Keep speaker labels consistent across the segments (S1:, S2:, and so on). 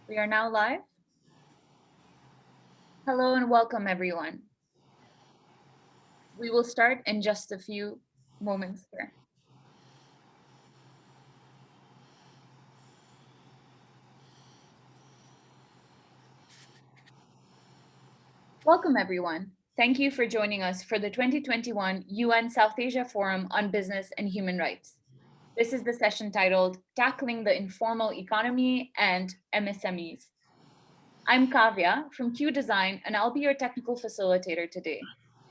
S1: We are now live. Hello and welcome, everyone. We will start in just a few moments here. Welcome, everyone. Thank you for joining us for the 2021 UN South Asia Forum on Business and Human Rights. This is the session titled Tackling the Informal Economy and MSMEs. I'm Kavya from Q Design, and I'll be your technical facilitator today.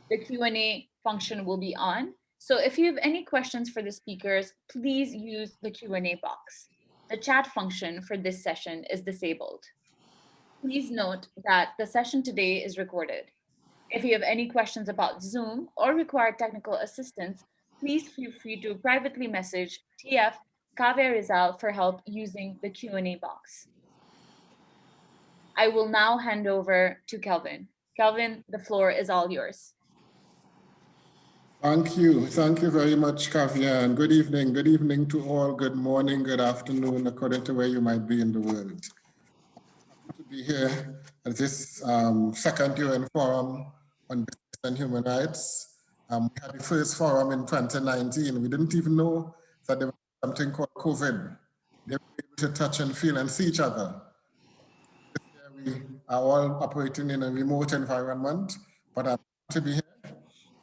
S1: The Q&A function will be on, so if you have any questions for the speakers, please use the Q&A box. The chat function for this session is disabled. Please note that the session today is recorded. If you have any questions about Zoom or require technical assistance, please feel free to privately message TF Kavya Rizal for help using the Q&A box. I will now hand over to Kelvin. Kelvin, the floor is all yours.
S2: Thank you very much, Kavya, and good evening to all, good morning, good afternoon, according to where you might be in the world. To be here at this second UN Forum on Business and Human Rights. We had the first forum in 2019. We didn't even know that there was something called COVID. They were able to touch and feel and see each other. We are all operating in a remote environment, but I'm happy to be here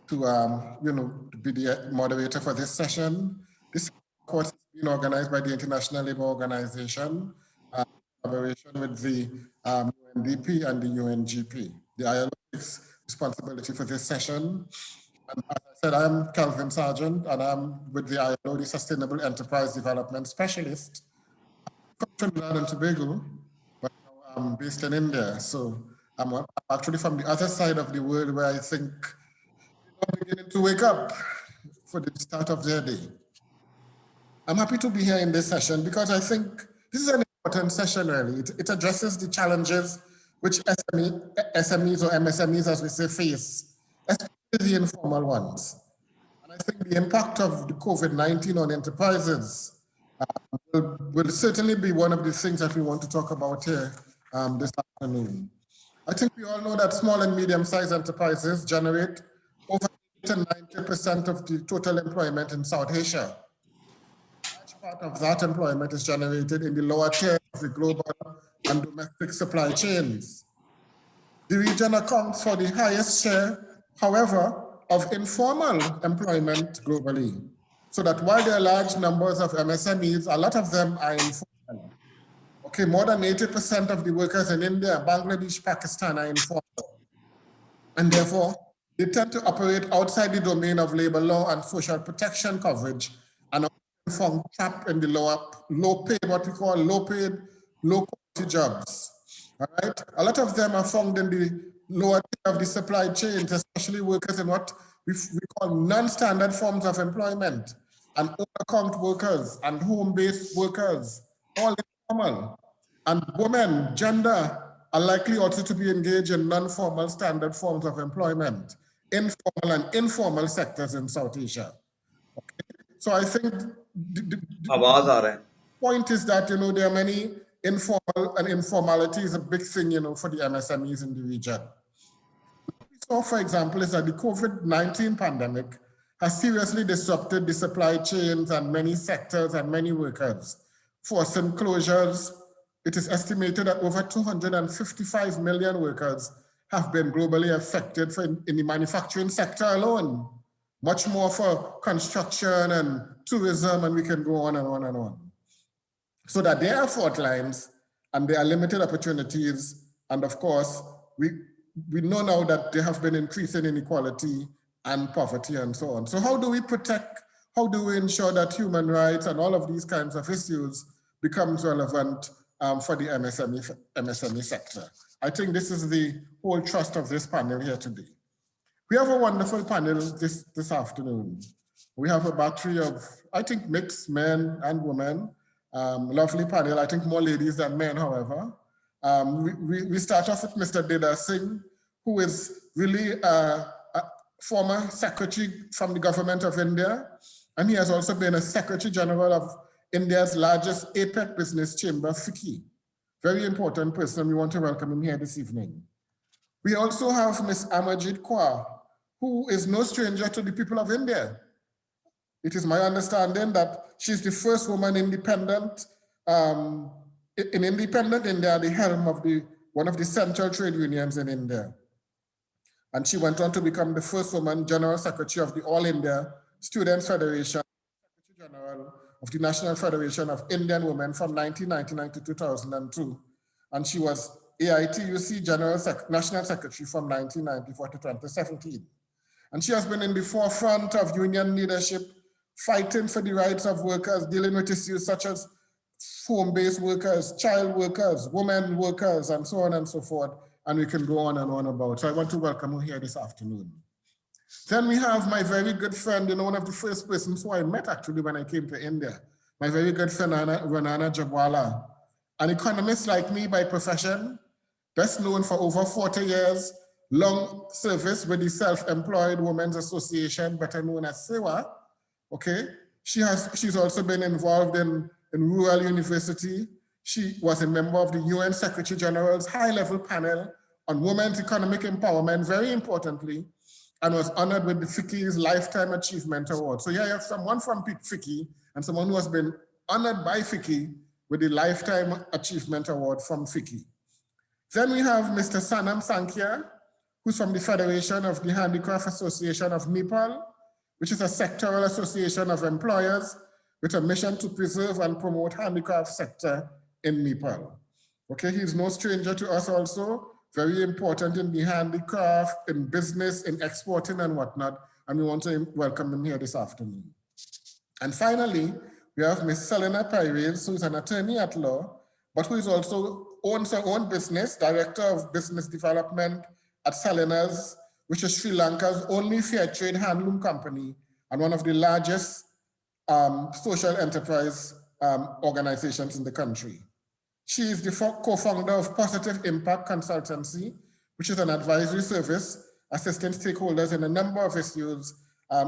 S2: to be the moderator for this session. This course is being organized by the International Labour Organization in collaboration with the UNDP and the UNGP. The ILO takes responsibility for this session. And as I said, I'm Kelvin Sargent, and I'm with the ILO, the Sustainable Enterprise Development Specialist. I'm from Trinidad and Tobago, but I'm based in India. So I'm actually from the other side of the world where I think beginning to wake up for the start of their day. I'm happy to be here in this session because I think this is an important session, really. It addresses the challenges which SMEs or MSMEs, as we say, face, especially the informal ones. And I think the impact of the COVID-19 on enterprises will certainly be one of the things that we want to talk about here this afternoon. I think we all know that small and medium-sized enterprises generate over 90% of the total employment in South Asia. A large part of that employment is generated in the lower tier of the global and domestic supply chains. The region accounts for the highest share, however, of informal employment globally. So that while there are large numbers of MSMEs, a lot of them are informal. Okay, more than 80% of the workers in India, Bangladesh, Pakistan are informal. And therefore, they tend to operate outside the domain of labor law and social protection coverage and often trapped in the low-paid, what we call low-paid, low-quality jobs. All right? A lot of them are found in the lower tier of the supply chains, especially workers in what we call non-standard forms of employment, and own-account workers and home-based workers, all informal. And women, gender, are likely also to be engaged in non-formal standard forms of employment, informal and informal sectors in South Asia. Okay? So I think the point is that, there are many informal and informality is a big thing, for the MSMEs in the region. What we saw, for example, is that the COVID-19 pandemic has seriously disrupted the supply chains and many sectors and many workers, forcing closures. It is estimated that over 255 million workers have been globally affected in the manufacturing sector alone, much more for construction and tourism, and we can go on and on and on. So that there are fault lines and there are limited opportunities. And of course, we know now that there have been increasing inequality and poverty and so on. So how do we protect, how do we ensure that human rights and all of these kinds of issues becomes relevant for the MSME sector? I think this is the whole thrust of this panel here today. We have a wonderful panel this afternoon. We have a battery of, I think, mixed men and women. Lovely panel, I think more ladies than men, however. We start off with Mr. Deda Singh, who is really a former secretary from the government of India. And he has also been a Secretary General of India's largest APEC business chamber, FICCI. very important person. We want to welcome him here this evening. We also have Ms. Amarjit Kaur, who is no stranger to the people of India. It is my understanding that she's the first woman independent in independent India, the helm of one of the central trade unions in India. And she went on to become the first woman General Secretary of the All India Students Federation, Secretary General of the National Federation of Indian Women from 1999 to 2002. And she was AITUC National Secretary from 1994 to 2017. And she has been in the forefront of union leadership, fighting for the rights of workers, dealing with issues such as home-based workers, child workers, women workers, and so on and so forth. And we can go on and on about. So I want to welcome you here this afternoon. Then we have my very good friend, one of the first persons who I met actually when I came to India, my very good friend, Ranana Jabwala, an economist like me by profession, best known for over 40 years, long service with the Self-Employed Women's Association, better known as SEWA. Okay, she's also been involved in Rural University. She was a member of the UN Secretary General's high-level panel on women's economic empowerment, very importantly, and was honored with the FICCI's Lifetime Achievement Award. So yeah, you have someone from FICCI and someone who has been honored by FICCI with the Lifetime Achievement Award from FICCI. Then we have Mr. Sanam Sankhya, who's from the Federation of the Handicraft Association of Nepal, which is a sectoral association of employers with a mission to preserve and promote handicraft sector in Nepal. Okay, he's no stranger to us also, very important in the handicraft, in business, in exporting and whatnot, and we want to welcome him here this afternoon. And finally, we have Ms. Selena Pires, who is an attorney at law, but who is also owns her own business, Director of Business Development at Selena's, which is Sri Lanka's only fair trade handloom company and one of the largest social enterprise organizations in the country. She is the co-founder of Positive Impact Consultancy, which is an advisory service assisting stakeholders in a number of issues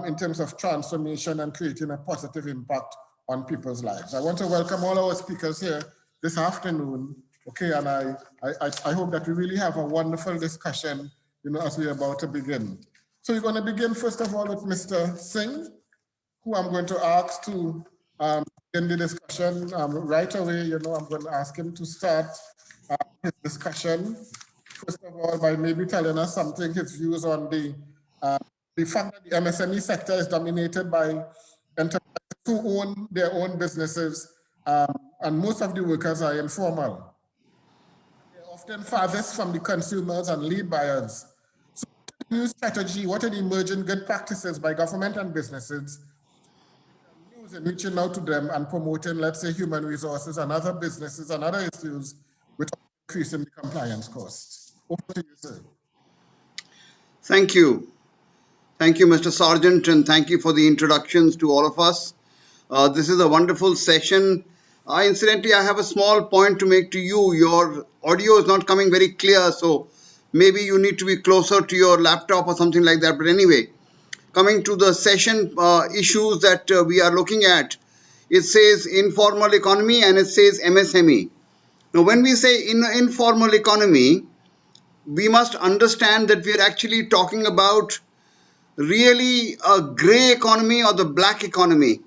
S2: in terms of transformation and creating a positive impact on people's lives. I want to welcome all our speakers here this afternoon. Okay, and I hope that we really have a wonderful discussion, as we're about to begin. So we're going to begin first of all with Mr. Singh, who I'm going to ask to begin the discussion right away. I'm going to ask him to start his discussion. First of all, by maybe telling us something, his views on the fact that the MSME sector is dominated by enterprises who own their own businesses, and most of the workers are informal. They're often farthest from the consumers and lead buyers. So what is the new strategy, what are the emerging good practices by government and businesses in reaching out to them and promoting, let's say, human resources and other businesses and other issues without increasing the compliance costs? Over to you, sir.
S3: Thank you. Thank you, Mr. Sargent, and thank you for the introductions to all of us. This is a wonderful session. Incidentally, I have a small point to make to you. Your audio is not coming very clear, so maybe you need to be closer to your laptop or something like that. But anyway, coming to the session issues that we are looking at, it says informal economy and it says MSME. Now, when we say informal economy, we must understand that we are actually talking about really a gray economy or the black economy.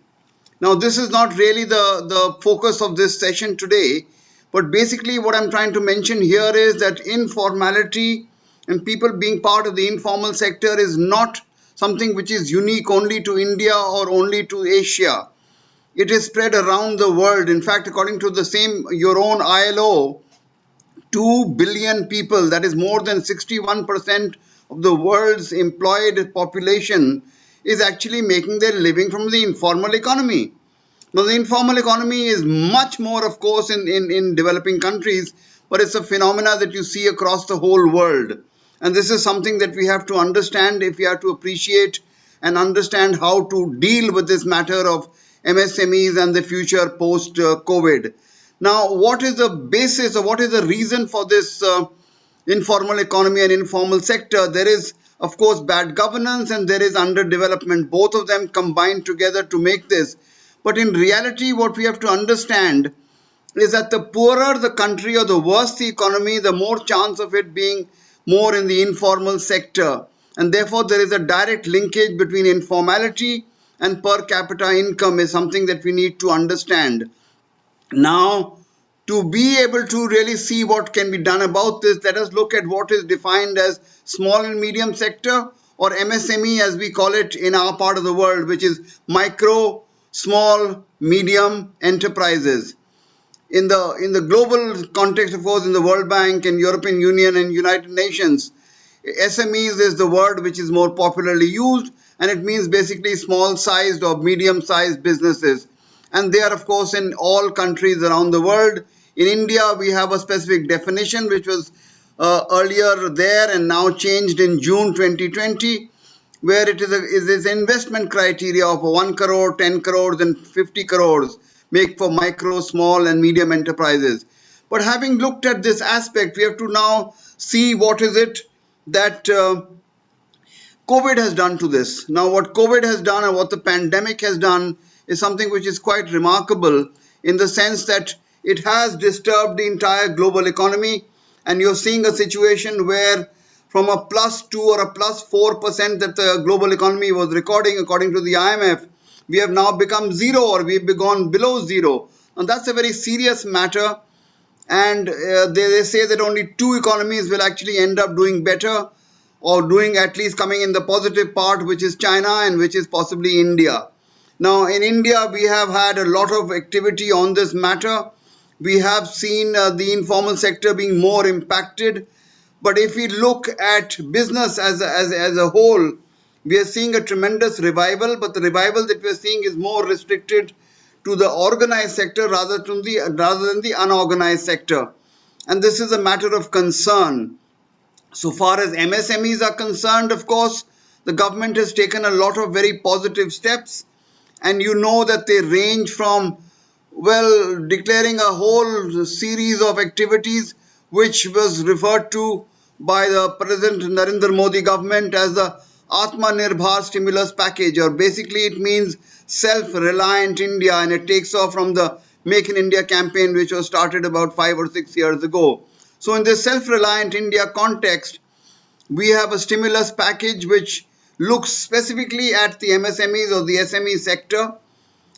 S3: Now, this is not really the focus of this session today, but basically what I'm trying to mention here is that informality and people being part of the informal sector is not something which is unique only to India or only to Asia. It is spread around the world. In fact, according to the same, your own ILO, 2 billion people, that is more than 61% of the world's employed population, is actually making their living from the informal economy. Now, the informal economy is much more, of course, in developing countries, but it's a phenomena that you see across the whole world. And this is something that we have to understand if we have to appreciate and understand how to deal with this matter of MSMEs and the future post-COVID. Now, what is the basis or what is the reason for this informal economy and informal sector? There is, of course, bad governance and there is underdevelopment. Both of them combined together to make this. But in reality, what we have to understand is that the poorer the country or the worse the economy, the more chance of it being more in the informal sector. And therefore, there is a direct linkage between informality and per capita income is something that we need to understand. Now, to be able to really see what can be done about this, let us look at what is defined as small and medium sector, or MSME as we call it in our part of the world, which is micro, small, medium enterprises. In the global context, of course, in the World Bank and European Union and United Nations, SMEs is the word which is more popularly used, and it means basically small sized or medium sized businesses. And they are, of course, in all countries around the world. In India, we have a specific definition which was earlier there and now changed in June 2020, where it is investment criteria of 1 crore, 10 crores, and 50 crores make for micro, small, and medium enterprises. But having looked at this aspect, we have to now see what is it that COVID has done to this. Now, what COVID has done and what the pandemic has done is something which is quite remarkable in the sense that it has disturbed the entire global economy, and you're seeing a situation where from a +2 or a +4% that the global economy was recording according to the IMF, we have now become zero or we've gone below zero. And that's a very serious matter. And they say that only two economies will actually end up doing better or doing at least coming in the positive part, which is China and which is possibly India. Now, in India, we have had a lot of activity on this matter. We have seen the informal sector being more impacted. But if we look at business as a whole, we are seeing a tremendous revival, but the revival that we are seeing is more restricted to the organized sector rather than the unorganized sector. And this is a matter of concern. So far as MSMEs are concerned, of course, the government has taken a lot of very positive steps, and you know that they range from, well, declaring a whole series of activities which was referred to by the President Narendra Modi government as the Atmanirbhar stimulus package, or basically it means self-reliant India, and it takes off from the Make in India campaign which was started about 5 or 6 years ago. So in this self-reliant India context, we have a stimulus package which looks specifically at the MSMEs or the SME sector,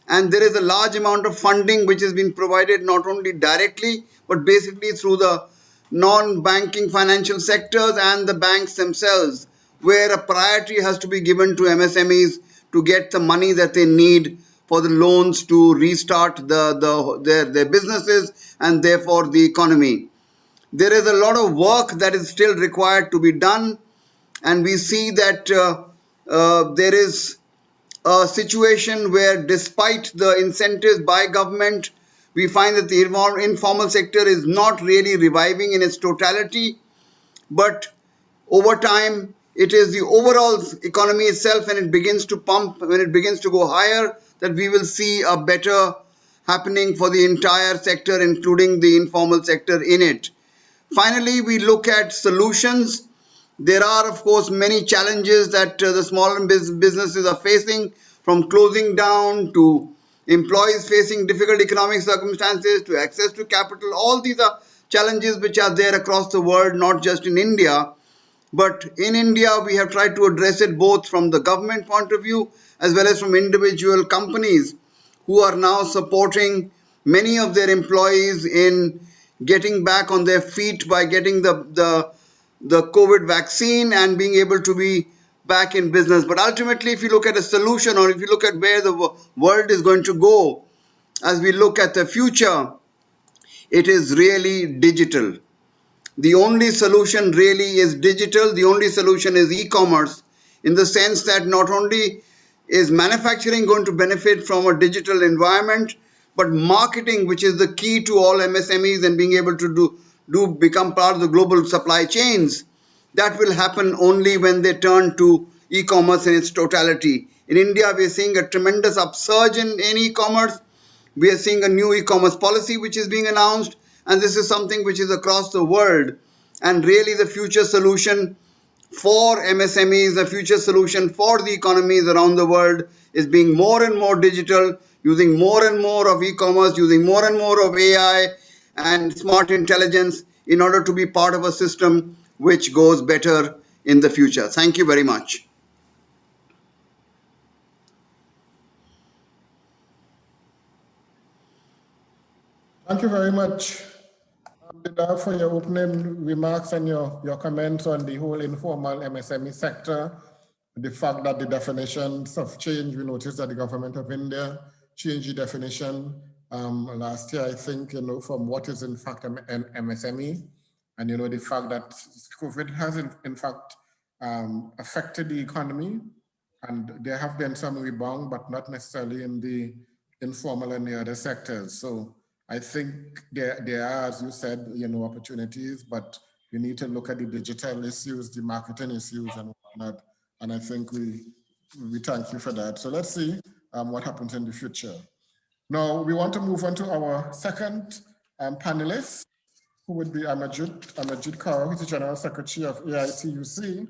S3: and there is a large amount of funding which has been provided not only directly but basically through the non-banking financial sectors and the banks themselves, where a priority has to be given to MSMEs to get the money that they need for the loans to restart their businesses and therefore the economy. There is a lot of work that is still required to be done, and we see that there is a situation where despite the incentives by government, we find that the informal sector is not really reviving in its totality, but over time it is the overall economy itself, when it begins to pump, when it begins to go higher, that we will see a better happening for the entire sector, including the informal sector in it. Finally, we look at solutions. There are, of course, many challenges that the small businesses are facing, from closing down to employees facing difficult economic circumstances to access to capital. All these are challenges which are there across the world, not just in India. But in India, we have tried to address it both from the government point of view as well as from individual companies who are now supporting many of their employees in getting back on their feet by getting the COVID vaccine and being able to be back in business. But ultimately, if you look at a solution, or if you look at where the world is going to go as we look at the future, it is really digital. The only solution really is digital. The only solution is e-commerce, in the sense that not only is manufacturing going to benefit from a digital environment, but marketing, which is the key to all MSMEs and being able to become part of the global supply chains, that will happen only when they turn to e-commerce in its totality. In India, we are seeing a tremendous upsurge in e-commerce. We are seeing a new e-commerce policy which is being announced, and this is something which is across the world. And really the future solution for MSMEs, the future solution for the economies around the world is being more and more digital, using more and more of e-commerce, using more and more of AI and smart intelligence in order to be part of a system which goes better in the future. Thank you very much.
S2: Thank you very much, Dida, for your opening remarks and your comments on the whole informal MSME sector. The fact that the definitions of change, we noticed that the government of India changed the definition last year, I think, from what is in fact an MSME. And, the fact that COVID has in fact affected the economy, and there have been some rebound, but not necessarily in the informal and the other sectors. So I think there are, as you said, opportunities, but we need to look at the digital issues, the marketing issues and whatnot. And I think we thank you for that. So let's see what happens in the future. Now, we want to move on to our second panelist, who would be Amajit Kaur, who's the General Secretary of AITUC.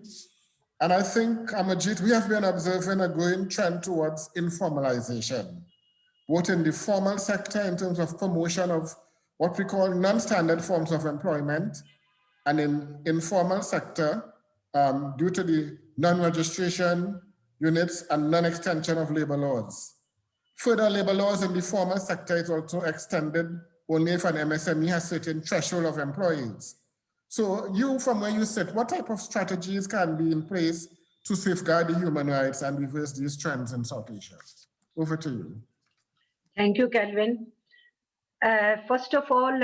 S2: And I think, Amajit, we have been observing a growing trend towards informalization, both in the formal sector in terms of promotion of what we call non-standard forms of employment, and in informal sector due to the non-registration units and non-extension of labor laws. Further, labor laws in the formal sector is also extended only if an MSME has certain threshold of employees. So you, from where you sit, what type of strategies can be in place to safeguard the human rights and reverse these trends in South Asia? Over to you.
S4: Thank you, Kelvin. First of all,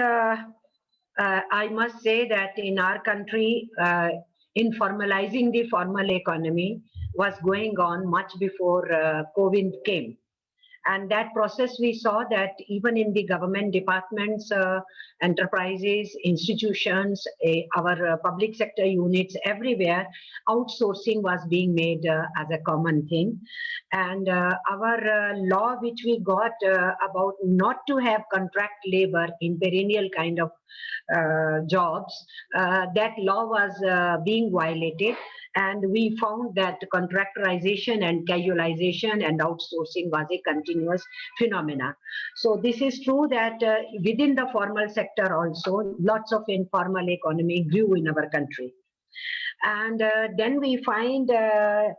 S4: I must say that in our country, informalizing the formal economy was going on much before COVID came. And that process, we saw that even in the government departments, enterprises, institutions, our public sector units, everywhere, outsourcing was being made as a common thing. And our law, which we got about not to have contract labor in perennial kind of jobs, that law was being violated. And we found that contractualization and casualization and outsourcing was a continuous phenomena. So this is true that within the formal sector also, lots of informal economy grew in our country. And then we find that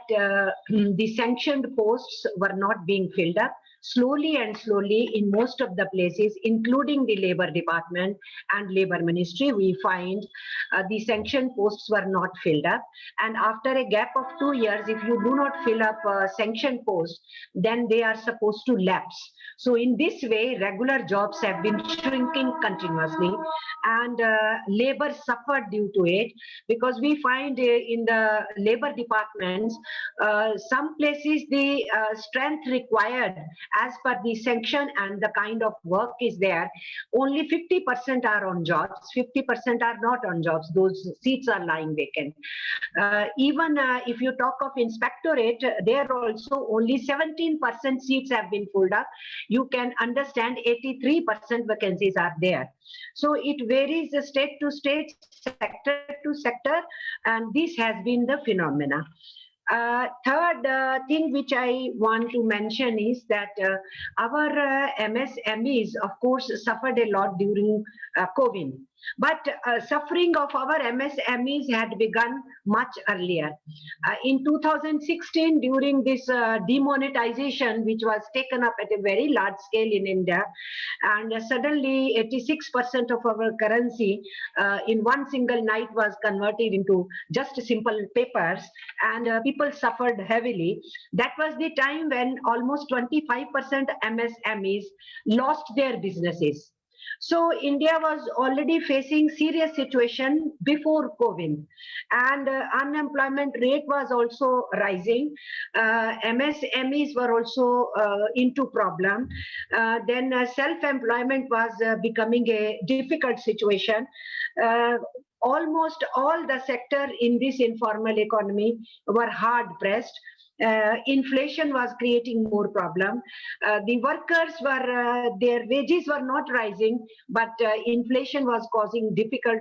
S4: the sanctioned posts were not being filled up. Slowly and slowly in most of the places, including the Labor Department and Labor Ministry, we find the sanctioned posts were not filled up. And after a gap of 2 years, if you do not fill up sanctioned posts, then they are supposed to lapse. So in this way, regular jobs have been shrinking continuously, and labor suffered due to it, because we find in the labor departments, some places the strength required as per the sanction and the kind of work is there, only 50% are on jobs, 50% are not on jobs. Those seats are lying vacant. Even if you talk of inspectorate, there also only 17% seats have been filled up. You can understand 83% vacancies are there. So it varies state to state, sector to sector, and this has been the phenomena. Third thing which I want to mention is that our MSMEs, of course, suffered a lot during COVID. But suffering of our MSMEs had begun much earlier. In 2016, during this demonetization, which was taken up at a very large scale in India, and suddenly 86% of our currency in one single night was converted into just simple papers, and people suffered heavily. That was the time when almost 25% MSMEs lost their businesses. So India was already facing serious situation before COVID, and unemployment rate was also rising. MSMEs were also into problem. Then self-employment was becoming a difficult situation. Almost all the sector in this informal economy were hard pressed. Inflation was creating more problem. The workers were, their wages were not rising, but inflation was causing difficult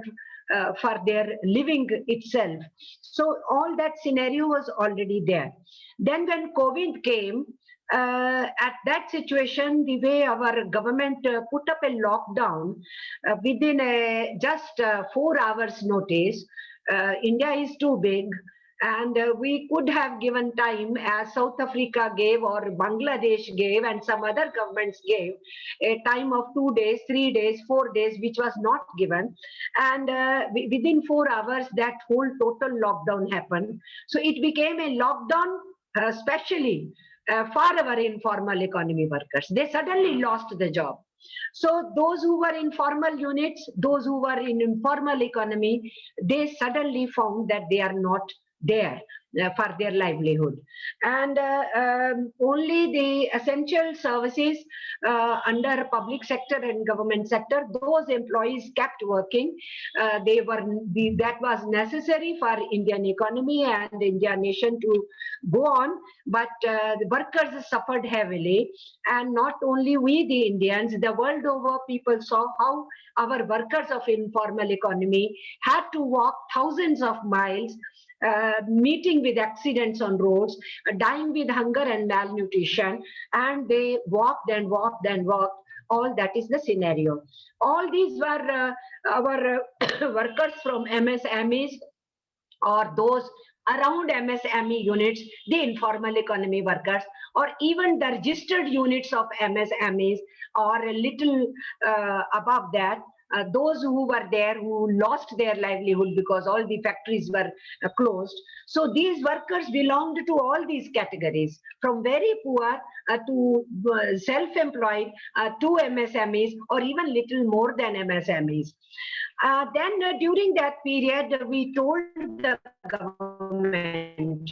S4: for their living itself. So all that scenario was already there. Then when COVID came, at that situation, the way our government put up a lockdown within just 4 hours notice, India is too big, and we could have given time, as South Africa gave or Bangladesh gave and some other governments gave, a time of 2 days, 3 days, 4 days, which was not given. And within 4 hours, that whole total lockdown happened. So it became a lockdown, especially for our informal economy workers. They suddenly lost the job. So those who were in formal units, those who were in informal economy, they suddenly found that they are not there for their livelihood. And only the essential services under public sector and government sector, those employees kept working. That was necessary for Indian economy and Indian nation to go on, but the workers suffered heavily. And not only we, the Indians, the world over, people saw how our workers of informal economy had to walk thousands of miles, meeting with accidents on roads, dying with hunger and malnutrition, and they walked and walked and walked. All that is the scenario. All these were our workers from MSMEs or those around MSME units, the informal economy workers, or even the registered units of MSMEs, or a little above that. Those who were there who lost their livelihood because all the factories were closed. So these workers belonged to all these categories, from very poor to self-employed to MSMEs, or even little more than MSMEs. Then during that period, we told the government,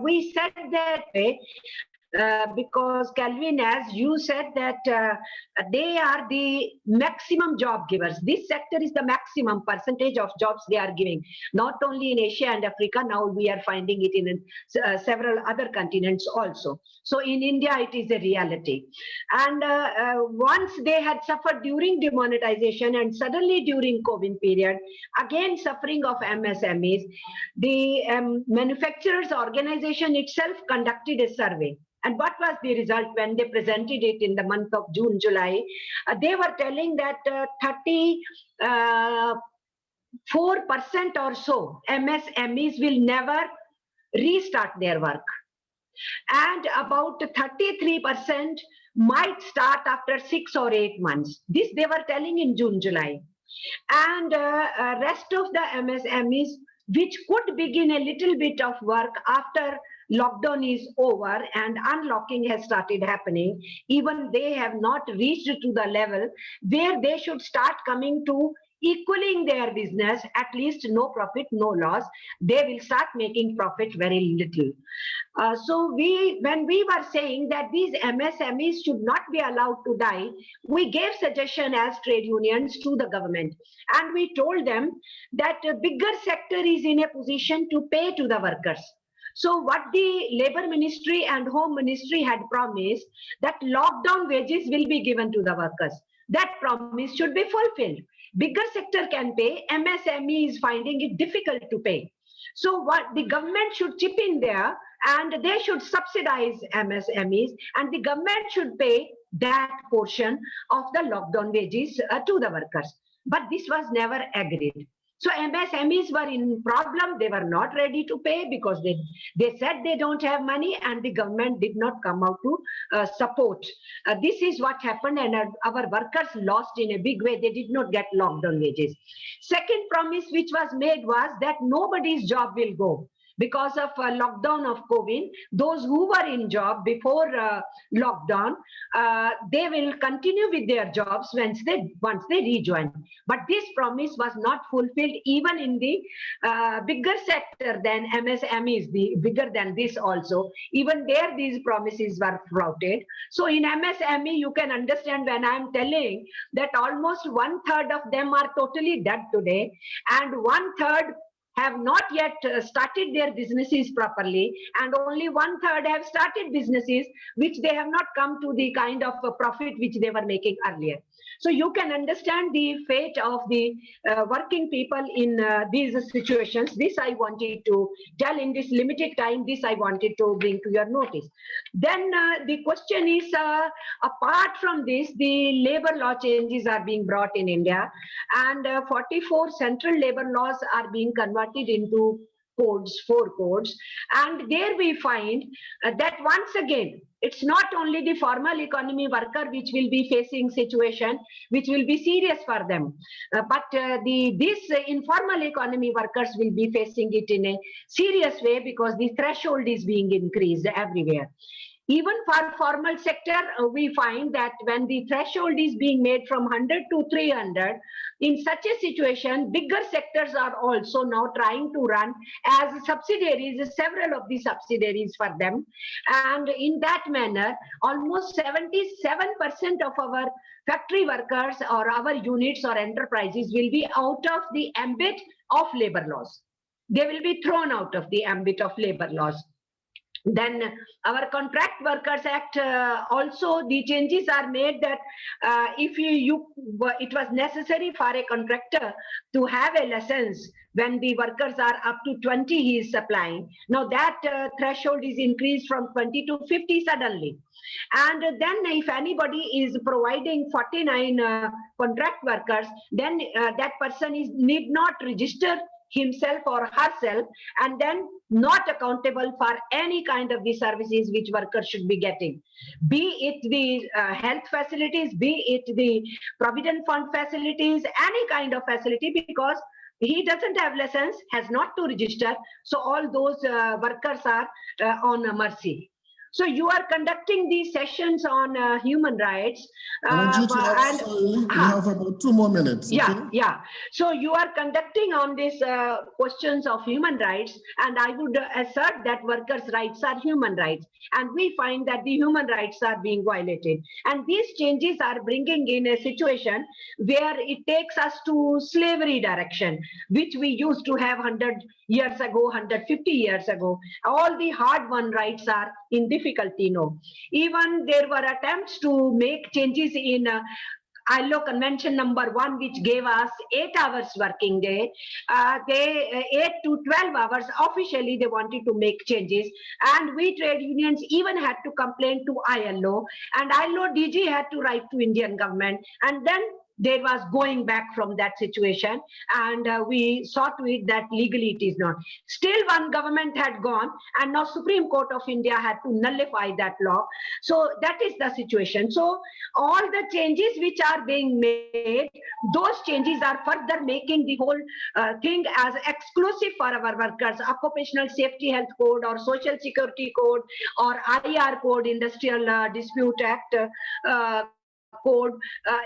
S4: we said that because Calvin, as you said, that they are the maximum job givers. This sector is the maximum percentage of jobs they are giving, not only in Asia and Africa. Now we are finding it in several other continents also. So in India, it is a reality. And once they had suffered during demonetization and suddenly during COVID period, again suffering of MSMEs, the manufacturers organization itself conducted a survey. And what was the result when they presented it in the month of June, July? They were telling that 34% or so MSMEs will never restart their work. And about 33% might start after 6 or 8 months. This they were telling in June, July. And rest of the MSMEs, which could begin a little bit of work after lockdown is over and unlocking has started happening, even they have not reached to the level where they should start coming to equaling their business, at least no profit, no loss. They will start making profit very little. So when we were saying that these MSMEs should not be allowed to die, we gave suggestion as trade unions to the government. And we told them that a bigger sector is in a position to pay to the workers. So what the Labour Ministry and Home Ministry had promised, that lockdown wages will be given to the workers. That promise should be fulfilled. Bigger sector can pay, MSME is finding it difficult to pay. So what the government should chip in there, and they should subsidize MSMEs, and the government should pay that portion of the lockdown wages to the workers. But this was never agreed. So MSMEs were in problem. They were not ready to pay because they said they don't have money, and the government did not come out to support. This is what happened, and our workers lost in a big way. They did not get lockdown wages. Second promise which was made was that nobody's job will go. Because of lockdown of COVID, those who were in job before lockdown, they will continue with their jobs once they rejoin. But this promise was not fulfilled even in the bigger sector than MSMEs, bigger than this also. Even there, these promises were flouted. So in MSME, you can understand when I'm telling that almost 1/3 of them are totally dead today, and 1/3 have not yet started their businesses properly, and only 1/3 have started businesses which they have not come to the kind of profit which they were making earlier. So you can understand the fate of the working people in these situations. This I wanted to tell in this limited time. This I wanted to bring to your notice. Then the question is, apart from this, the labor law changes are being brought in India, and 44 central labor laws are being converted into codes, 4 codes, and there we find that once again, it's not only the formal economy worker which will be facing situation which will be serious for them, but these informal economy workers will be facing it in a serious way, because the threshold is being increased everywhere. Even for formal sector, we find that when the threshold is being made from 100 to 300, in such a situation, bigger sectors are also now trying to run as subsidiaries, several of the subsidiaries for them. And in that manner, almost 77% of our factory workers or our units or enterprises will be out of the ambit of labor laws. They will be thrown out of the ambit of labor laws. Then our Contract Workers Act, also the changes are made that if it was necessary for a contractor to have a license when the workers are up to 20 he is supplying. Now that threshold is increased from 20 to 50 suddenly. And then if anybody is providing 49 contract workers, then that person need not register himself or herself, and then not accountable for any kind of the services which workers should be getting, be it the health facilities, be it the provident fund facilities, any kind of facility, because he doesn't have license, has not to register. So all those workers are on mercy. So you are conducting these sessions on human rights.
S2: We have about 2 more minutes. Okay?
S4: Yeah. So you are conducting on these questions of human rights, and I would assert that workers' rights are human rights, and we find that the human rights are being violated. And these changes are bringing in a situation where it takes us to slavery direction, which we used to have 100 years ago, 150 years ago. All the hard-won rights are in difficulty now. Even there were attempts to make changes in ILO Convention number 1, which gave us 8 hours working day. 8 to 12 hours, officially they wanted to make changes. And we trade unions even had to complain to ILO. And ILO DG had to write to Indian government. And then there was going back from that situation, and we saw to it that legally it is not. Still one government had gone, and now Supreme Court of India had to nullify that law. So that is the situation. So all the changes which are being made, those changes are further making the whole thing as exclusive for our workers. Occupational Safety Health Code or Social Security Code or IR Code, Industrial Dispute Act code.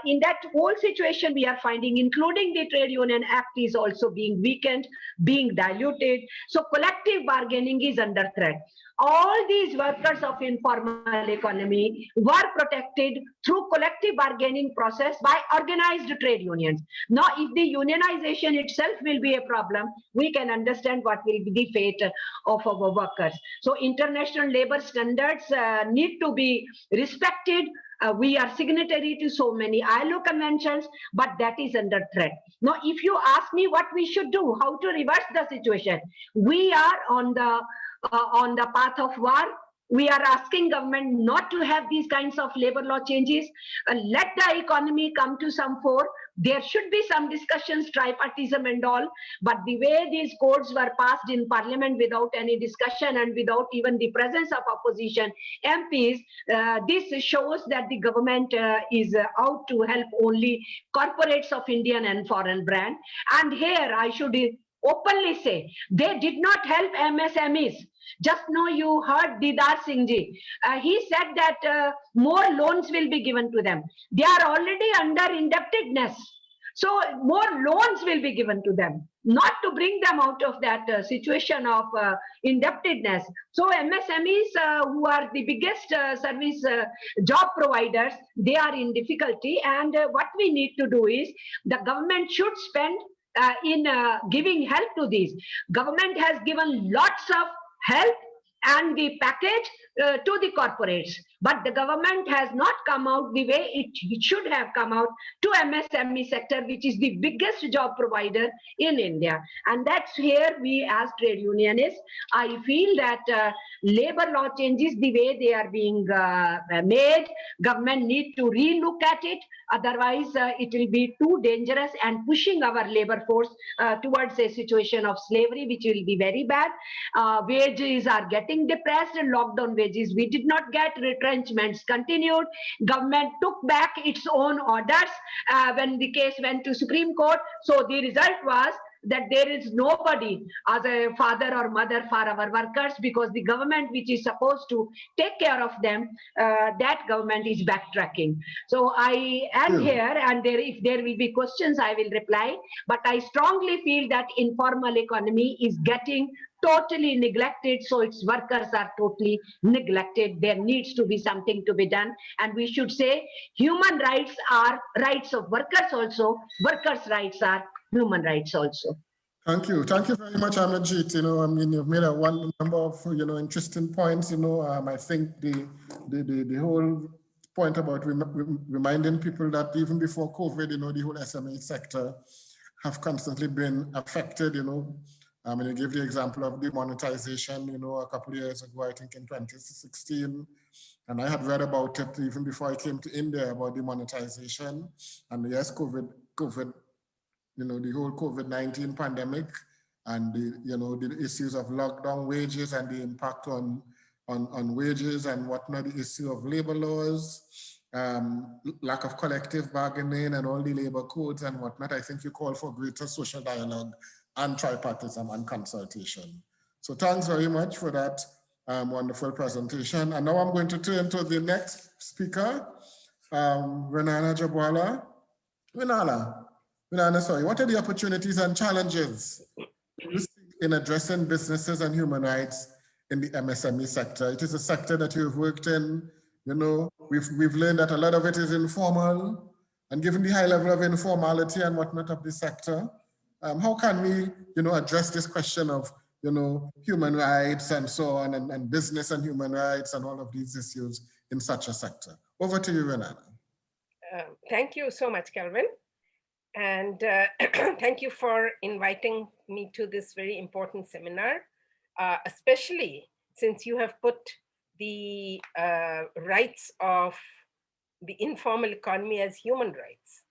S4: In that whole situation we are finding, including the Trade Union Act, is also being weakened, being diluted. So collective bargaining is under threat. All these workers of informal economy were protected through collective bargaining process by organized trade unions. Now, if the unionization itself will be a problem, we can understand what will be the fate of our workers. So international labor standards need to be respected. We are signatory to so many ILO conventions, but that is under threat. Now, if you ask me what we should do, how to reverse the situation, we are on the path of war. We are asking government not to have these kinds of labor law changes. Let the economy come to some fore. There should be some discussions, tripartism and all, but the way these codes were passed in parliament without any discussion and without even the presence of opposition MPs, this shows that the government is out to help only corporates of Indian and foreign brand. And here I should openly say, they did not help MSMEs. Just now you heard Didar Singh ji. He said that more loans will be given to them. They are already under indebtedness. So more loans will be given to them, not to bring them out of that situation of indebtedness. So MSMEs, who are the biggest service job providers, they are in difficulty. And what we need to do is, the government should spend in giving help to these. Government has given lots of help and the package, to the corporates. But the government has not come out the way it should have come out to MSME sector, which is the biggest job provider in India. And that's here we as trade unionists, I feel that labor law changes the way they are being made. Government need to re-look at it. Otherwise, it will be too dangerous and pushing our labor force towards a situation of slavery, which will be very bad. Wages are getting depressed and lockdown wages we did not get. Retrenchments continued. Government took back its own orders when the case went to Supreme Court. So the result was that there is nobody as a father or mother for our workers, because the government which is supposed to take care of them, that government is backtracking. So I am here, and if there will be questions, I will reply. But I strongly feel that informal economy is getting totally neglected, so its workers are totally neglected. There needs to be something to be done, and we should say human rights are rights of workers also. Workers' rights are human rights also.
S2: Thank you. Thank you very much, Amarjeet. I mean, you've made a number of, interesting points. I think the whole point about reminding people that even before COVID, the whole SME sector have constantly been affected, and you gave the example of demonetization, a couple of years ago, I think in 2016. And I had read about it even before I came to India about demonetization. And yes, COVID, the whole COVID-19 pandemic and the issues of lockdown wages and the impact on wages and whatnot, the issue of labor laws, lack of collective bargaining and all the labor codes and whatnot. I think you call for greater social dialogue and tripartism and consultation. So thanks very much for that wonderful presentation. And now I'm going to turn to the next speaker, Renana Jabwala. Renana, sorry, what are the opportunities and challenges in addressing businesses and human rights in the MSME sector? It is a sector that you've worked in. We've learned that a lot of it is informal, and given the high level of informality and whatnot of the sector, how can we, address this question of, human rights and so on, and business and human rights and all of these issues in such a sector? Over to you, Renana.
S5: Thank you so much, Kelvin. And thank you for inviting me to this very important seminar, especially since you have put the rights of the informal economy as human rights.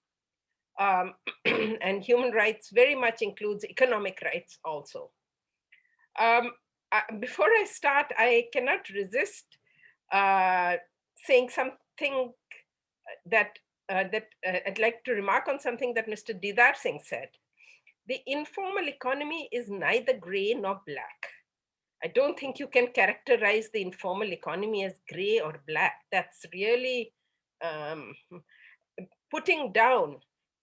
S5: And human rights very much includes economic rights also. Before I start, I cannot resist saying something that I'd like to remark on something that Mr. Didar Singh said. The informal economy is neither gray nor black. I don't think you can characterize the informal economy as gray or black. That's really putting down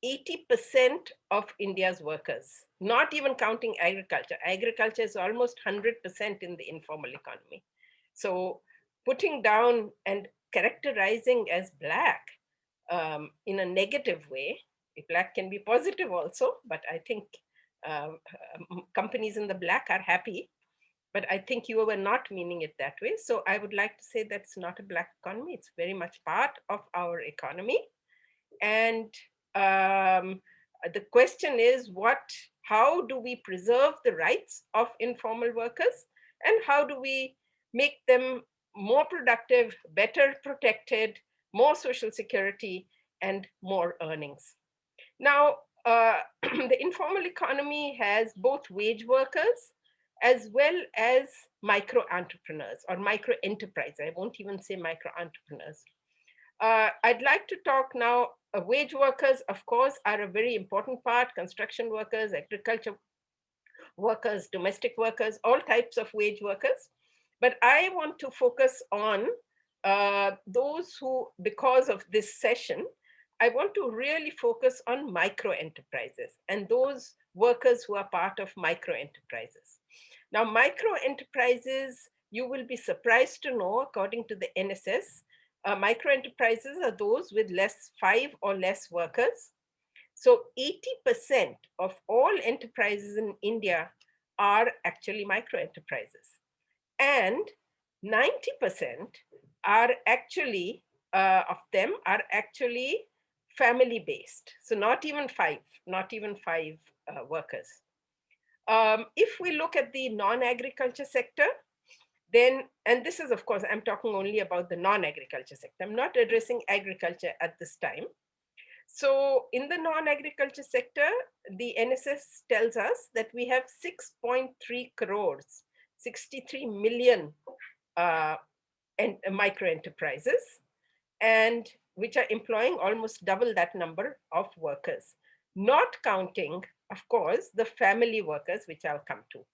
S5: 80% of India's workers, not even counting agriculture. Agriculture is almost 100% in the informal economy. So putting down and characterizing as black in a negative way, black can be positive also, but I think companies in the black are happy, but I think you were not meaning it that way. So I would like to say that's not a black economy. It's very much part of our economy. And the question is how do we preserve the rights of informal workers, and how do we make them more productive, better protected, more social security, and more earnings? Now, the informal economy has both wage workers as well as micro entrepreneurs or micro enterprise. I won't even say micro entrepreneurs. I'd like to talk now. Wage workers, of course, are a very important part. Construction workers, agriculture workers, domestic workers, all types of wage workers. But I want to focus on those who, because of this session, I want to really focus on micro enterprises and those workers who are part of micro enterprises. Now, micro enterprises, you will be surprised to know, according to the NSS, micro enterprises are those with 5 or less workers. So 80% of all enterprises in India are actually micro enterprises. And 90% are actually, of them are actually family based. So not even five workers. If we look at the non-agriculture sector, then, and this is, of course, I'm talking only about the non-agriculture sector. I'm not addressing agriculture at this time. So in the non-agriculture sector, the NSS tells us that we have 6.3 crores, 63 million micro enterprises, and which are employing almost double that number of workers, not counting, of course, the family workers, which I'll come to.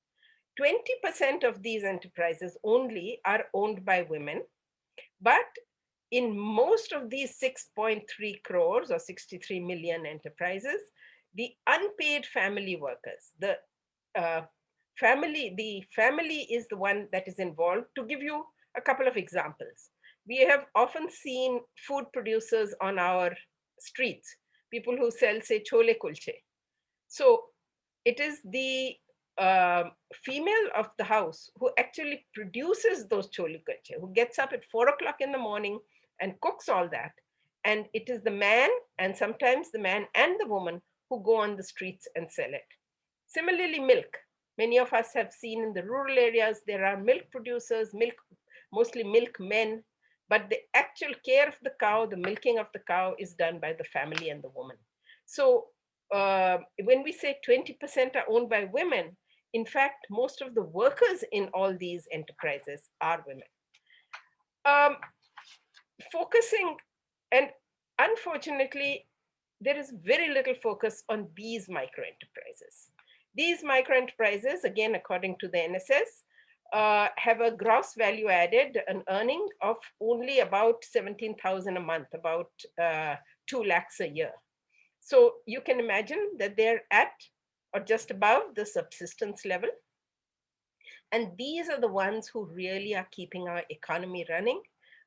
S5: 20% of these enterprises only are owned by women, but in most of these 6.3 crores or 63 million enterprises, the unpaid family workers, the family is the one that is involved. To give you a couple of examples, we have often seen food producers on our streets, people who sell, say, chole kulche. So it is the female of the house who actually produces those chole kulche, who gets up at 4 o'clock in the morning and cooks all that. And it is the man, and sometimes the man and the woman, who go on the streets and sell it. Similarly, milk. Many of us have seen in the rural areas, there are milk producers, mostly milkmen, but the actual care of the cow, the milking of the cow, is done by the family and the woman. So when we say 20% are owned by women, in fact, most of the workers in all these enterprises are women. Focusing, and unfortunately, there is very little focus on these micro enterprises. These micro enterprises, again, according to the NSS, have a gross value added, an earning of only about 17,000 a month, about 2 lakhs a year. So you can imagine that they're at or just above the subsistence level. And these are the ones who really are keeping our economy running,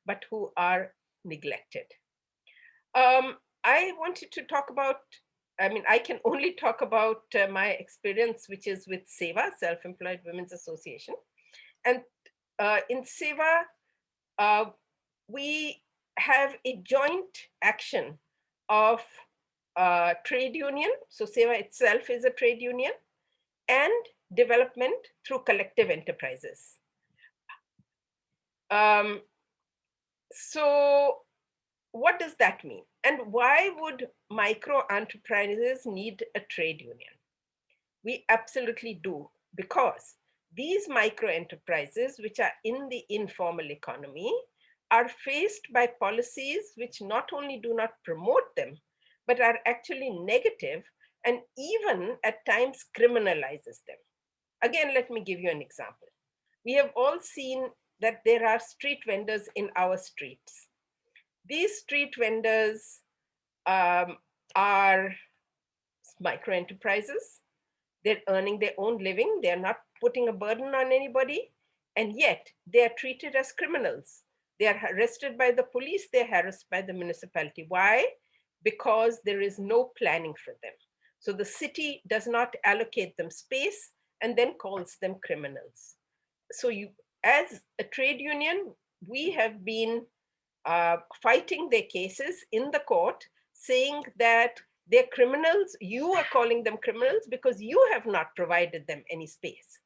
S5: but who are neglected. I wanted to talk about, I can only talk about my experience, which is with SEWA, Self-Employed Women's Association. And in SEWA, we have a joint action of trade union. So SEWA itself is a trade union, and development through collective enterprises. So what does that mean? And why would micro enterprises need a trade union? We absolutely do, because these micro enterprises, which are in the informal economy, are faced by policies which not only do not promote them, but are actually negative and even at times criminalizes them. Again, let me give you an example. We have all seen that there are street vendors in our streets. These street vendors are micro enterprises. They're earning their own living. They're not putting a burden on anybody. And yet they are treated as criminals. They are arrested by the police. They're harassed by the municipality. Why? Because there is no planning for them. So the city does not allocate them space and then calls them criminals. So as a trade union, we have been fighting their cases in the court, saying that they're criminals. You are calling them criminals because you have not provided them any space.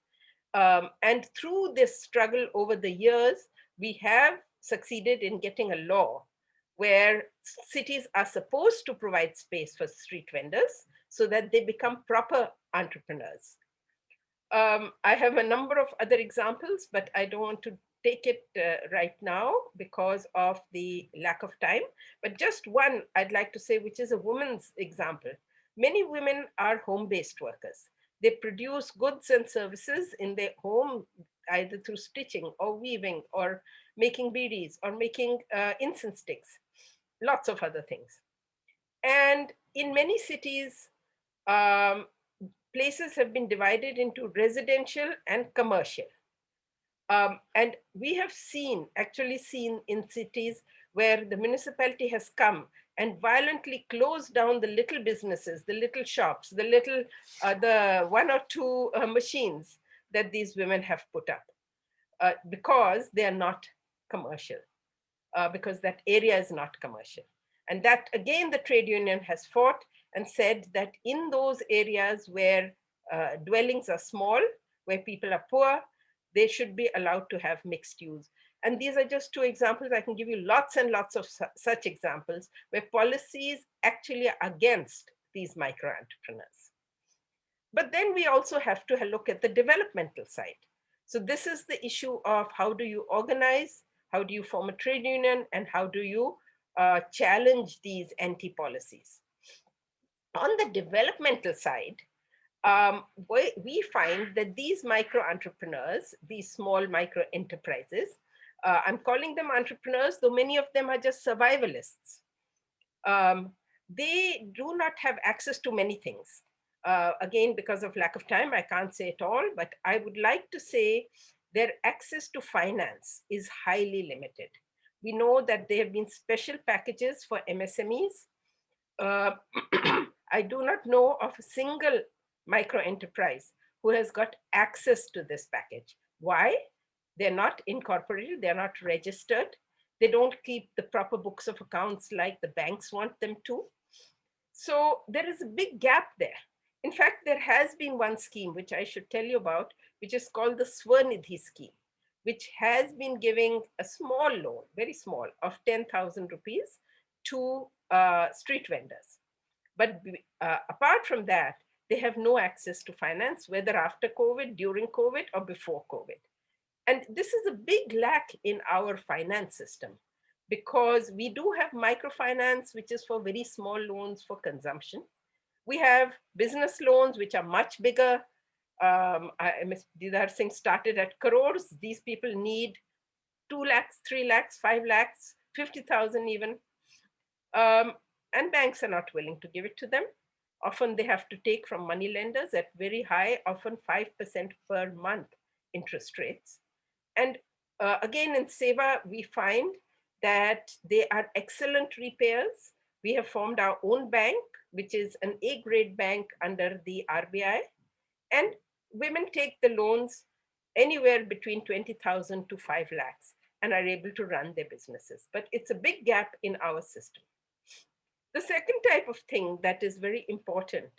S5: And through this struggle over the years, we have succeeded in getting a law where cities are supposed to provide space for street vendors so that they become proper entrepreneurs. I have a number of other examples, but I don't want to take it right now because of the lack of time. But just one I'd like to say, which is a woman's example. Many women are home-based workers. They produce goods and services in their home, either through stitching or weaving or making beads or making incense sticks, lots of other things. And in many cities, places have been divided into residential and commercial. And we have actually seen in cities where the municipality has come and violently closed down the little businesses, the little shops, the one or two machines that these women have put up. because they are not commercial, because that area is not commercial. And that, again, the trade union has fought and said that in those areas where dwellings are small, where people are poor, they should be allowed to have mixed use. And these are just two examples. I can give you lots and lots of such examples where policies actually are against these micro entrepreneurs. But then we also have to look at the developmental side. So this is the issue of how do you organize, how do you form a trade union, and how do you challenge these anti-policies. On the developmental side, we find that these micro entrepreneurs, these small micro enterprises, I'm calling them entrepreneurs, though many of them are just survivalists. They do not have access to many things. Again, because of lack of time, I can't say it all, but I would like to say their access to finance is highly limited. We know that there have been special packages for MSMEs. I do not know of a single micro enterprise who has got access to this package. Why? They're not incorporated, they're not registered, they don't keep the proper books of accounts like the banks want them to. So there is a big gap there. In fact, there has been one scheme which I should tell you about, which is called the Swanidhi scheme, which has been giving a small loan, very small, of 10,000 rupees to street vendors. But apart from that, they have no access to finance, whether after COVID, during COVID, or before COVID. And this is a big lack in our finance system, because we do have microfinance, which is for very small loans for consumption. We have business loans, which are much bigger. Ms. Didar Singh started at crores. These people need 2 lakhs, 3 lakhs, 5 lakhs, 50,000 even. And banks are not willing to give it to them. Often they have to take from money lenders at very high, often 5% per month interest rates. And again, in Seva, we find that they are excellent repayers. We have formed our own bank, which is an A-grade bank under the RBI. And women take the loans anywhere between 20,000 to 5 lakhs and are able to run their businesses. But it's a big gap in our system. The second type of thing that is very important,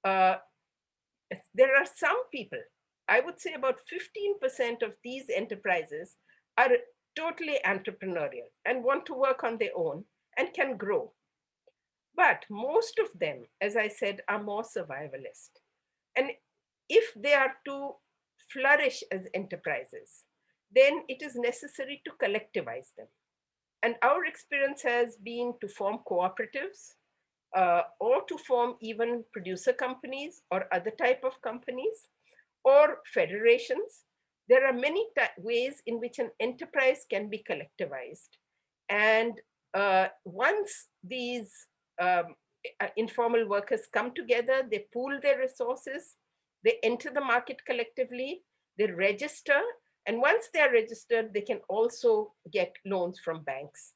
S5: there are some people, I would say about 15% of these enterprises are totally entrepreneurial and want to work on their own and can grow. But most of them, as I said, are more survivalist. And if they are to flourish as enterprises, then it is necessary to collectivize them. And our experience has been to form cooperatives, or to form even producer companies or other type of companies, or federations. There are many ways in which an enterprise can be collectivized. And once these informal workers come together, they pool their resources, they enter the market collectively, they register, and once they are registered, they can also get loans from banks.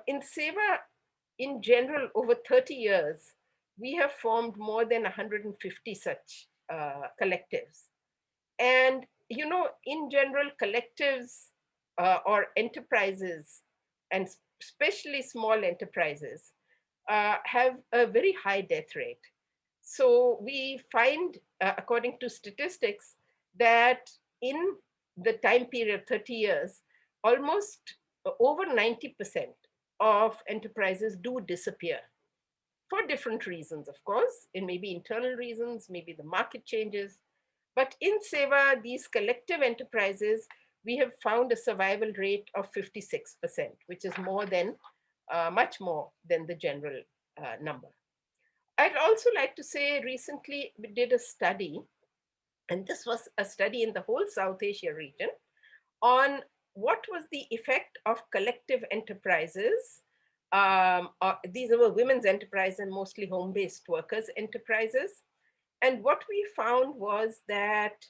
S5: In Seva, in general, over 30 years, we have formed more than 150 such collectives. And, you know, in general, collectives or enterprises, and especially small enterprises, have a very high death rate. So we find, according to statistics, that in the time period 30 years, almost over 90% of enterprises do disappear for different reasons, of course. It may be internal reasons, maybe the market changes. But in Seva, these collective enterprises, we have found a survival rate of 56%, which is more than, much more than the general number. I'd also like to say recently we did a study, and this was a study in the whole South Asia region, on what was the effect of collective enterprises. These were women's enterprises and mostly home-based workers' enterprises. And what we found was that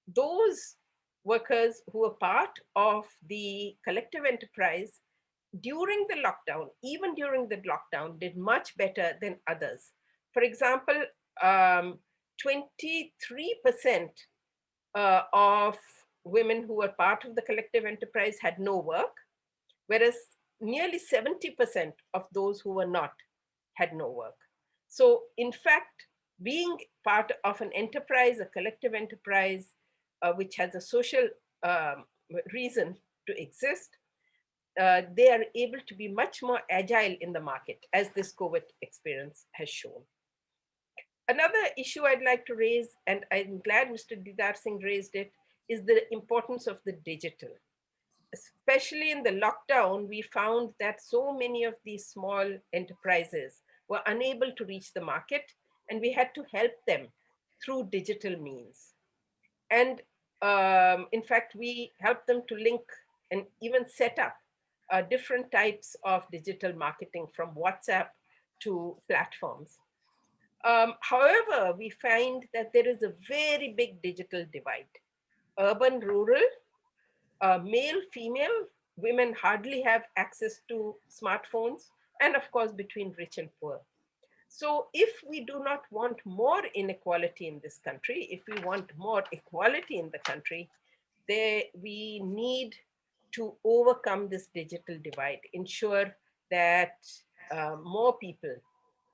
S5: those workers who were part of the collective enterprise during the lockdown, even during the lockdown, did much better than others. For example, 23% of women who were part of the collective enterprise had no work, whereas nearly 70% of those who were not had no work. So in fact, being part of an enterprise, a collective enterprise, which has a social reason to exist, they are able to be much more agile in the market, as this COVID experience has shown. Another issue I'd like to raise, and I'm glad Mr. Didar Singh raised it, is the importance of the digital. Especially in the lockdown, we found that so many of these small enterprises were unable to reach the market, and we had to help them through digital means. And in fact, we helped them to link and even set up different types of digital marketing, from WhatsApp to platforms. However, we find that there is a very big digital divide. Urban, rural, male, female, women hardly have access to smartphones, and of course, between rich and poor. So if we do not want more inequality in this country, if we want more equality in the country, we need to overcome this digital divide, ensure that more people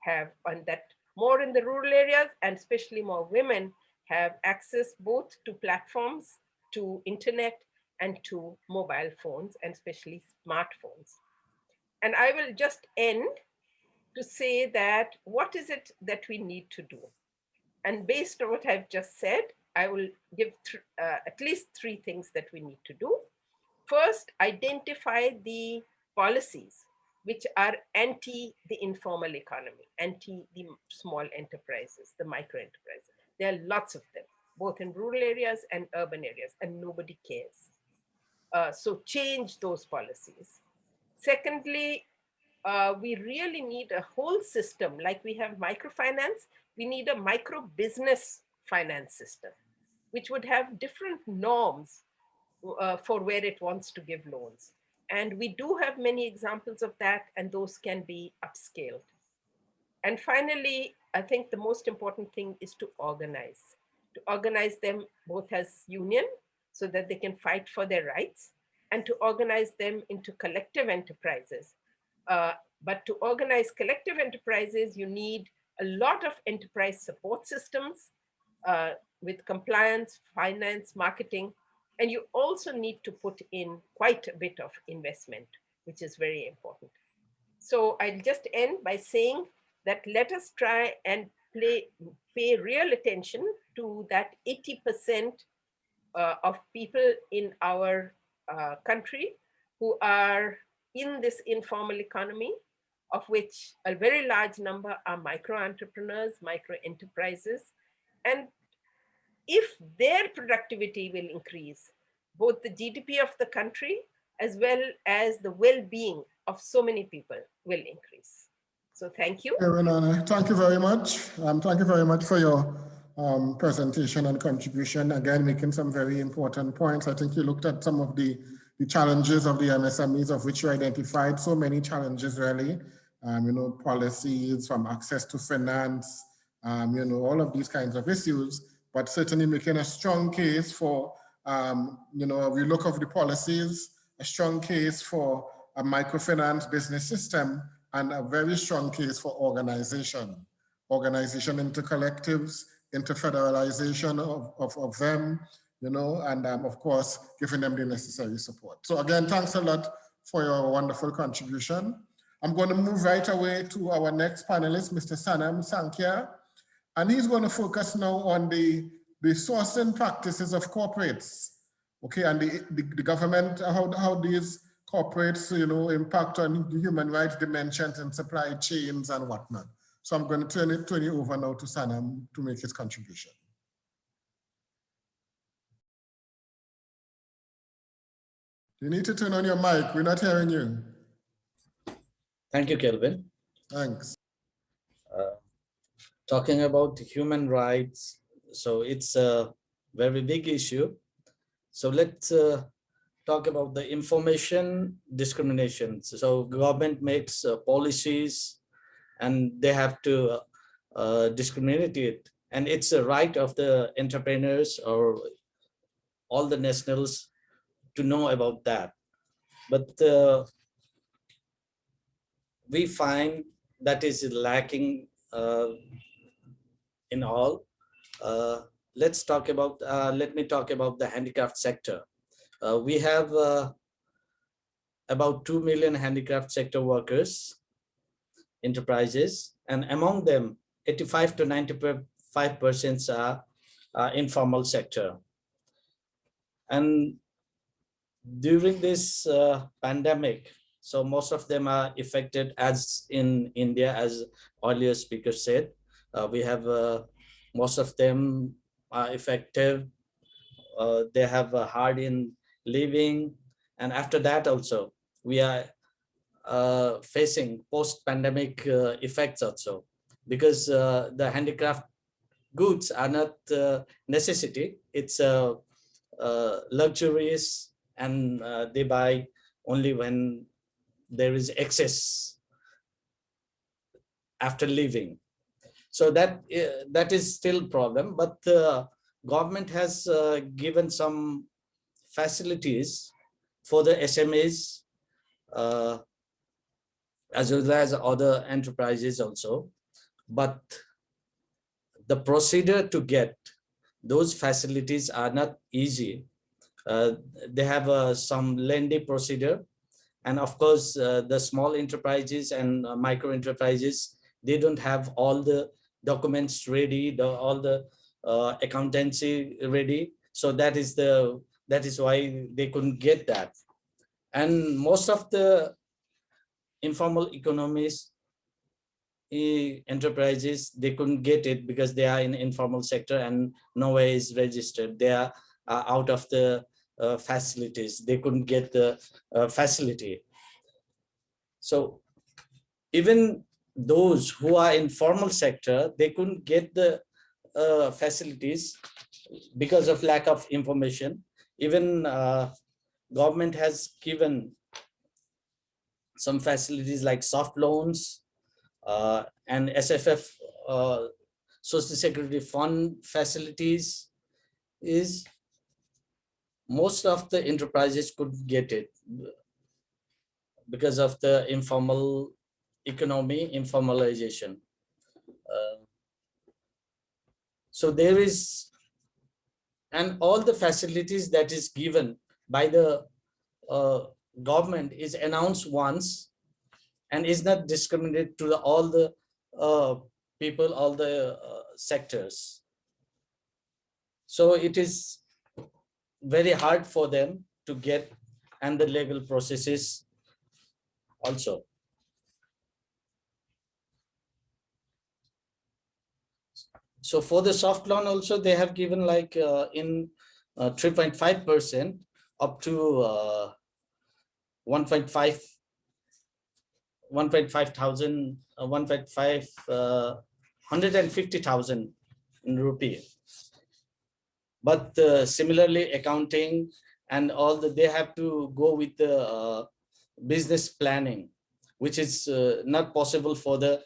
S5: have, and that more in the rural areas, and especially more women, have access both to platforms, to internet, and to mobile phones, and especially smartphones. And I will just end to say that what is it that we need to do? And based on what I've just said, I will give at least 3 things that we need to do. First, identify the policies which are anti the informal economy, anti the small enterprises, the micro enterprises. There are lots of them, both in rural areas and urban areas, and nobody cares. So change those policies. Secondly, we really need a whole system, like we have microfinance, we need a micro business finance system, which would have different norms for where it wants to give loans. And we do have many examples of that, and those can be upscaled. And finally, I think the most important thing is to organize them both as union so that they can fight for their rights, and to organize them into collective enterprises. But to organize collective enterprises, you need a lot of enterprise support systems with compliance, finance, marketing, and you also need to put in quite a bit of investment, which is very important. So I'll just end by saying that let us try and pay real attention to that 80% of people in our country who are in this informal economy, of which a very large number are micro entrepreneurs, micro enterprises. And if their productivity will increase, both the GDP of the country as well as the well-being of so many people will increase. So thank you.
S2: Thank you very much. Thank you very much for your presentation and contribution. Again, making some very important points. I think you looked at some of the challenges of the MSMEs, of which you identified so many challenges really. Policies, from access to finance, all of these kinds of issues, but certainly making a strong case for, we look of the policies, a strong case for a microfinance business system, and a very strong case for organization into collectives, into federalization of them, and of course, giving them the necessary support. So again, thanks a lot for your wonderful contribution. I'm going to move right away to our next panelist, Mr. Sanam Sankhya, and he's going to focus now on the sourcing practices of corporates, okay, and the government, how these corporates, impact on the human rights dimensions and supply chains and whatnot. So I'm going to turn it over now to Sanam to make his contribution. You need to turn on your mic. We're not hearing you.
S6: Thank you, Kelvin.
S2: Thanks.
S6: Talking about human rights, so it's a very big issue. So let's talk about the information discrimination. So government makes policies and they have to discriminate it. And it's a right of the entrepreneurs or all the nationals to know about that. But we find that is lacking in all. Let me talk about the handicraft sector. We have about 2 million handicraft sector workers, enterprises, and among them, 85 to 95% are informal sector. And during this pandemic, so most of them are affected, as in India, as earlier speaker said. We have most of them are affected. They have a hard in living, and after that also we are facing post-pandemic effects also, because the handicraft goods are not necessity. It's luxurious, and they buy only when there is excess after leaving. So that is still problem, but the government has given some facilities for the SMEs as well as other enterprises also. But the procedure to get those facilities are not easy. They have some lengthy procedure. And of course, the small enterprises and micro enterprises, they don't have all the documents ready, all the accountancy ready. So that is why they couldn't get that. And most of the informal economies, enterprises, they couldn't get it because they are in informal sector and nowhere is registered. They are out of the facilities. They couldn't get the facility. So even those who are in formal sector, they couldn't get the facilities because of lack of information. Even government has given some facilities like soft loans and SFF, Social Security Fund facilities. Is most of the enterprises could get it because of the informal economy, informalization. So there is, and all the facilities that is given by the government is announced once and is not discriminated to all the people, all the sectors. So it is very hard for them to get, and the legal processes also. So for the soft loan also, they have given like in 3.5% up to 1.5 thousand, 150,000 rupee. But similarly, accounting and all the, they have to go with the business planning, which is not possible for the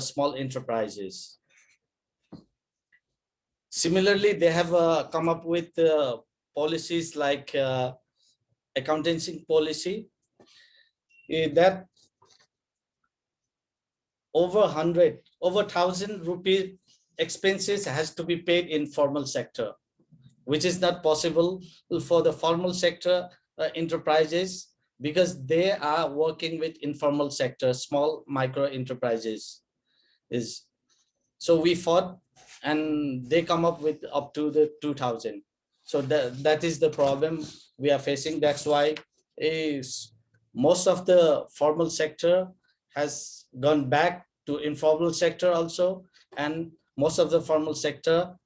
S6: small enterprises. Similarly, they have come up with policies like accountancy policy that over 1,000 rupee expenses has to be paid in formal sector, which is not possible for the formal sector enterprises, because they are working with informal sector, small micro enterprises. So we fought, and they come up with up to the 2,000. So that is the problem we are facing. That's why most of the formal sector has gone back to informal sector also, and most of the formal sector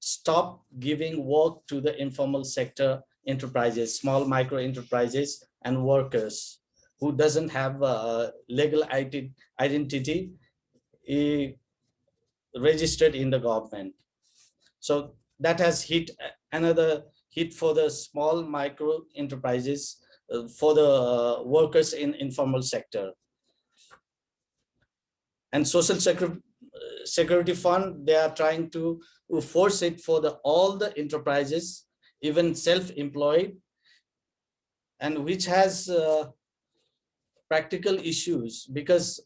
S6: stop giving work to the informal sector enterprises, small micro enterprises and workers who doesn't have a legal identity registered in the government. So that has hit another hit for the small micro enterprises, for the workers in informal sector. And social security fund, they are trying to force it for all the enterprises, even self-employed, and which has practical issues, because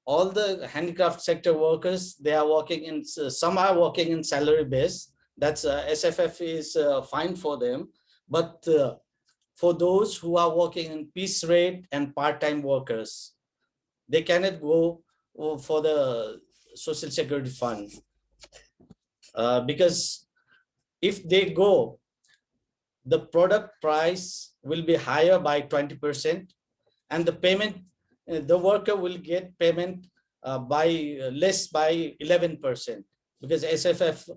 S6: all the handicraft sector workers, they are working in, some are working in salary base, that's SFF is fine for them, but for those who are working in piece rate and part-time workers, they cannot go for the social security fund, because if they go, the product price will be higher by 20%, and the payment, the worker will get payment less by 11%, because SFF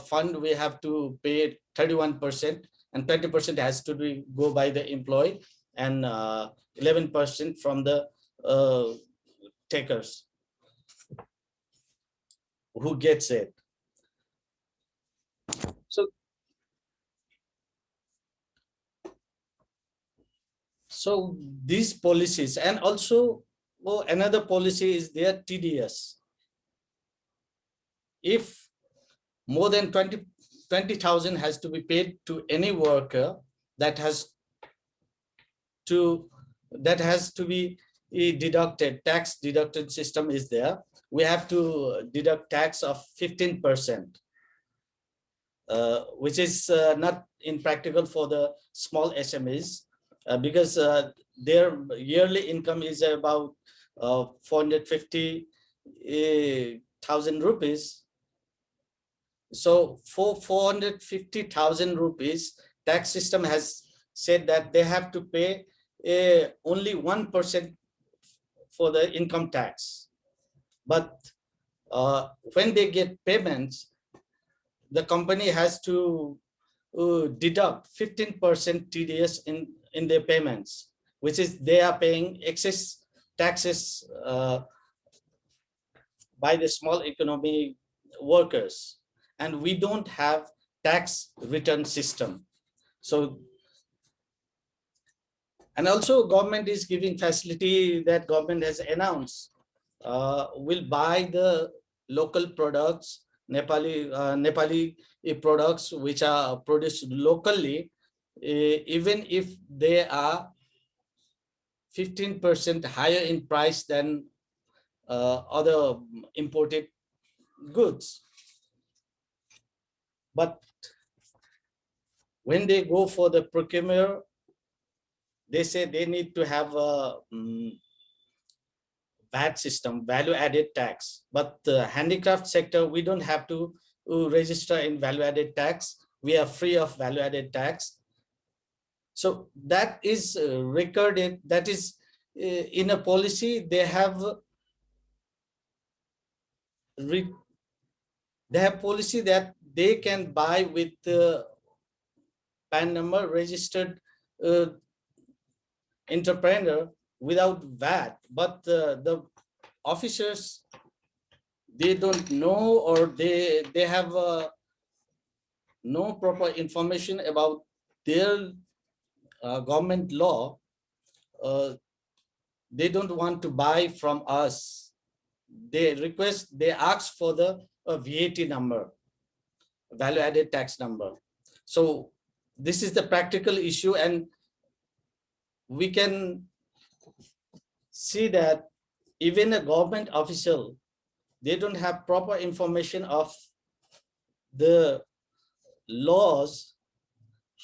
S6: fund we have to pay 31%, and 20% has to go by the employee, and 11% from the takers who gets it. So these policies, and also another policy is their TDS. If more than 20,000 has to be paid to any worker, that has to be deducted, tax deducted system is there. We have to deduct tax of 15%, which is not impractical for the small SMEs, because their yearly income is about 450,000 rupees. So for 450,000 rupees, tax system has said that they have to pay only 1% for the income tax. But when they get payments, the company has to deduct 15% TDS in their payments, which is they are paying excess taxes by the small economy workers, and we don't have tax return system. So, and also government is giving facility that government has announced, will buy the local products, Nepali products which are produced locally, even if they are 15% higher in price than other imported goods. But when they go for the procurement, they say they need to have a VAT system, value added tax. But the handicraft sector, we don't have to register in value added tax. We are free of value added tax. So that is recorded, that is in a policy, they have policy that they can buy with the PAN number registered entrepreneur without VAT, but the officers, they don't know, or they have no proper information about their government law. They don't want to buy from us. They ask for the VAT number, value added tax number. So this is the practical issue, and we can see that even a government official, they don't have proper information of the laws,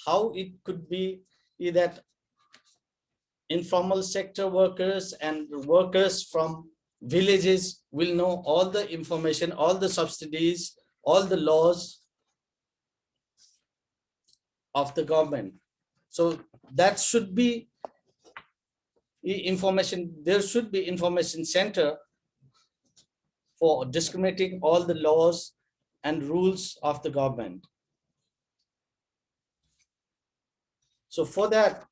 S6: how it could be that informal sector workers and workers from villages will know all the information, all the subsidies, all the laws of the government. So that should be information, there should be information center for discriminating all the laws and rules of the government. So for that,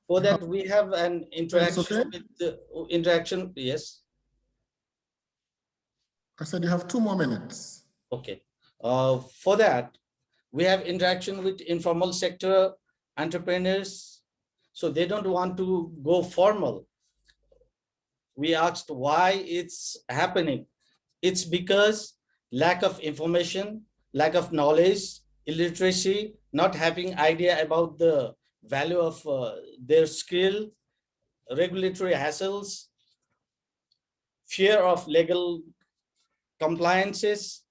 S6: we have an interaction with the interaction. Yes.
S2: I said you have 2 more minutes.
S6: Okay. For that, we have interaction with informal sector entrepreneurs. So they don't want to go formal. we asked why it's happening. It's because lack of information, lack of knowledge, illiteracy, not having idea about the value of their skill, regulatory hassles, fear of legal compliances,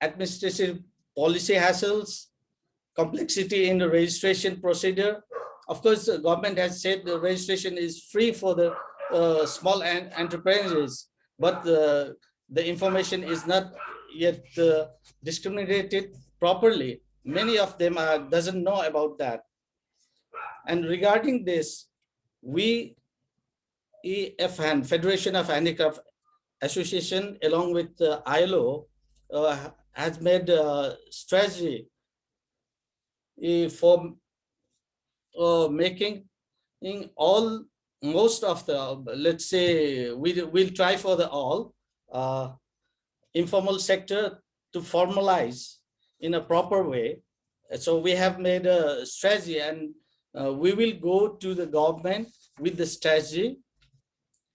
S6: administrative policy hassles, complexity in the registration procedure. Of course, the government has said the registration is free for the small enterprises, but the information is not yet discriminated properly. Many of them doesn't know about that. And regarding this, we, EFHAN, Federation of Handicraft Association, along with ILO, has made a strategy for making in all, most of the, let's say, we'll try for the all informal sector to formalize in a proper way. So we have made a strategy, and we will go to the government with the strategy,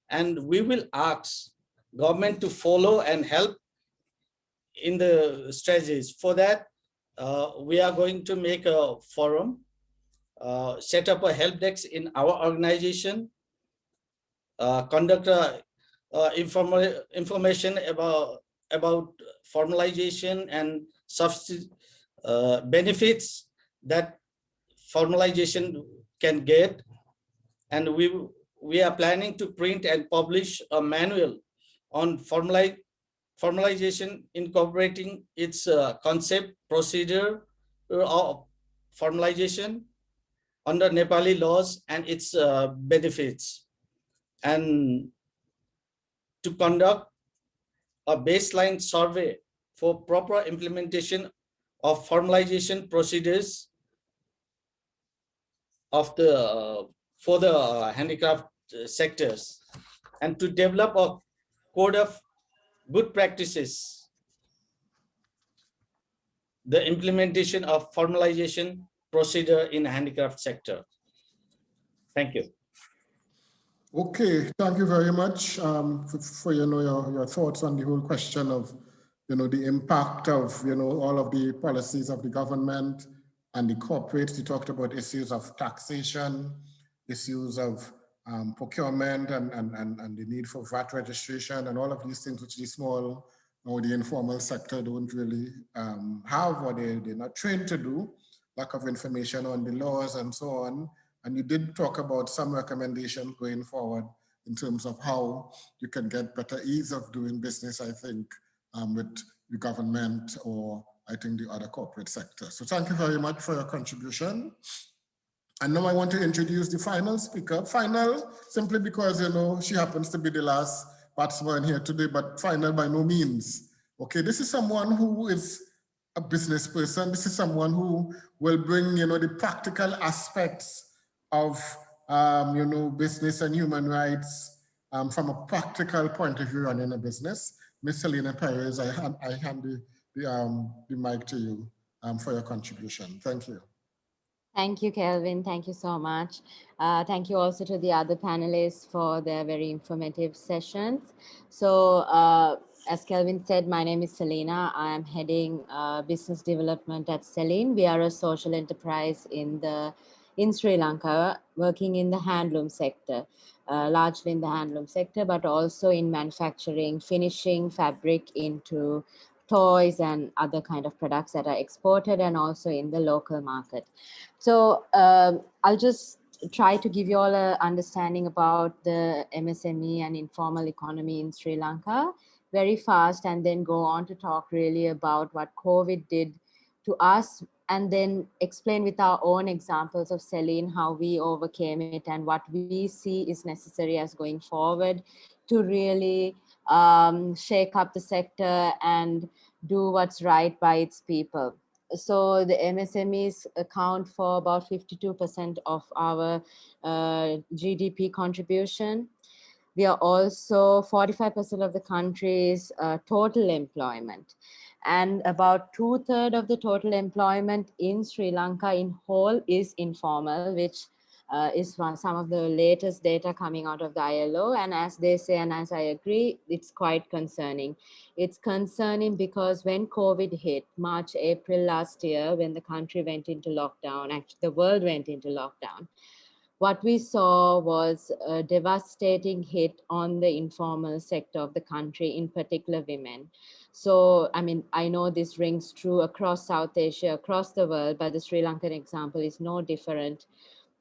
S6: and we will ask government to follow and help in the strategies. For that, we are going to make a forum, set up a help desk in our organization, conduct information about formalization and benefits that formalization can get. And we are planning to print and publish a manual on formalization, incorporating its concept, procedure of formalization under Nepali laws and its benefits, and to conduct a baseline survey for proper implementation of formalization procedures of the for the handicraft sectors, and to develop a code of good practices, the implementation of formalization procedure in handicraft sector. Thank you.
S2: Okay, thank you very much for your thoughts on the whole question of the impact of all of the policies of the government and the corporates. You talked about issues of taxation, issues of procurement, and the need for VAT registration, and all of these things which the small or the informal sector don't really have, or they're not trained to do. Lack of information on the laws and so on. And you did talk about some recommendations going forward in terms of how you can get better ease of doing business, I think, with the government, or I think the other corporate sector. So thank you very much for your contribution. And now I want to introduce the final speaker. Final simply because, she happens to be the last batsman here today, but final by no means. Okay, this is someone who is a business person. This is someone who will bring, the practical aspects of, business and human rights from a practical point of view running a business. Ms. Selena Perez, I hand the mic to you for your contribution. Thank you.
S7: Thank you, Kelvin. Thank you so much. Thank you also to the other panelists for their very informative sessions. So as Kelvin said, my name is Selena. I am heading business development at Celine. We are a social enterprise in Sri Lanka, working in the handloom sector, largely in the handloom sector, but also in manufacturing, finishing fabric into toys and other kind of products that are exported, and also in the local market. So I'll just try to give you all an understanding about the MSME and informal economy in Sri Lanka very fast, and then go on to talk really about what COVID did to us, and then explain with our own examples of Celine how we overcame it and what we see is necessary as going forward to really shake up the sector and do what's right by its people. So the MSMEs account for about 52% of our GDP contribution. We are also 45% of the country's total employment. And about 2/3 of the total employment in Sri Lanka in whole is informal, which some of the latest data coming out of the ILO. And as they say, and as I agree, it's quite concerning. It's concerning because when COVID hit, March, April last year, when the country went into lockdown, actually the world went into lockdown, what we saw was a devastating hit on the informal sector of the country, in particular women. So, I mean, I know this rings true across South Asia, across the world, but the Sri Lankan example is no different.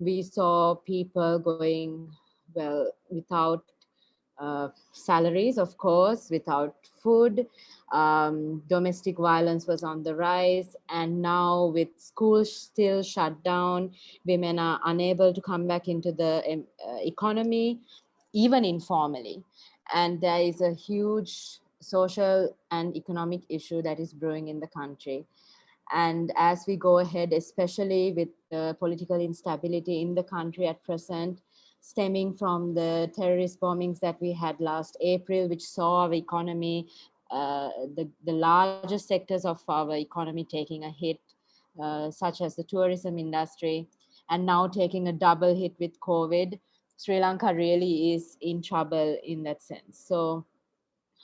S7: We saw people going, well, without salaries, of course, without food. Domestic violence was on the rise. And now with schools still shut down, women are unable to come back into the economy, even informally. And there is a huge social and economic issue that is brewing in the country. And as we go ahead, especially with the political instability in the country at present, stemming from the terrorist bombings that we had last April, which saw our economy, the largest sectors of our economy taking a hit, such as the tourism industry, and now taking a double hit with COVID, Sri Lanka really is in trouble in that sense. So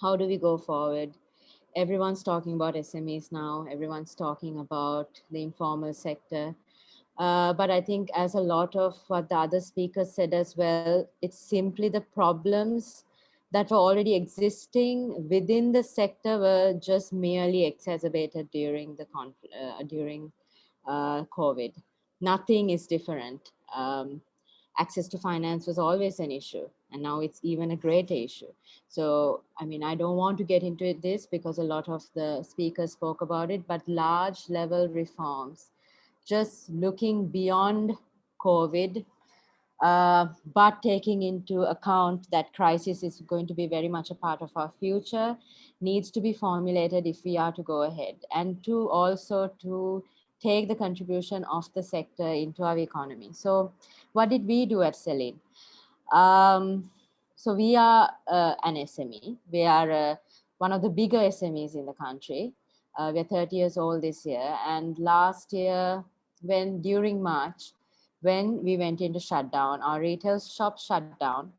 S7: how do we go forward? Everyone's talking about SMEs now. Everyone's talking about the informal sector. But I think, as a lot of what the other speakers said as well, it's simply the problems that were already existing within the sector were just merely exacerbated during the COVID. Nothing is different. Access to finance was always an issue, and now it's even a greater issue. So, I mean, I don't want to get into this because a lot of the speakers spoke about it, but large level reforms, just looking beyond COVID, but taking into account that crisis is going to be very much a part of our future, needs to be formulated if we are to go ahead, and to also to take the contribution of the sector into our economy. So what did we do at Celine? So we are an SME. We are one of the bigger SMEs in the country. We're 30 years old this year. And last year, during March, when we went into shutdown, our retail shops shut down,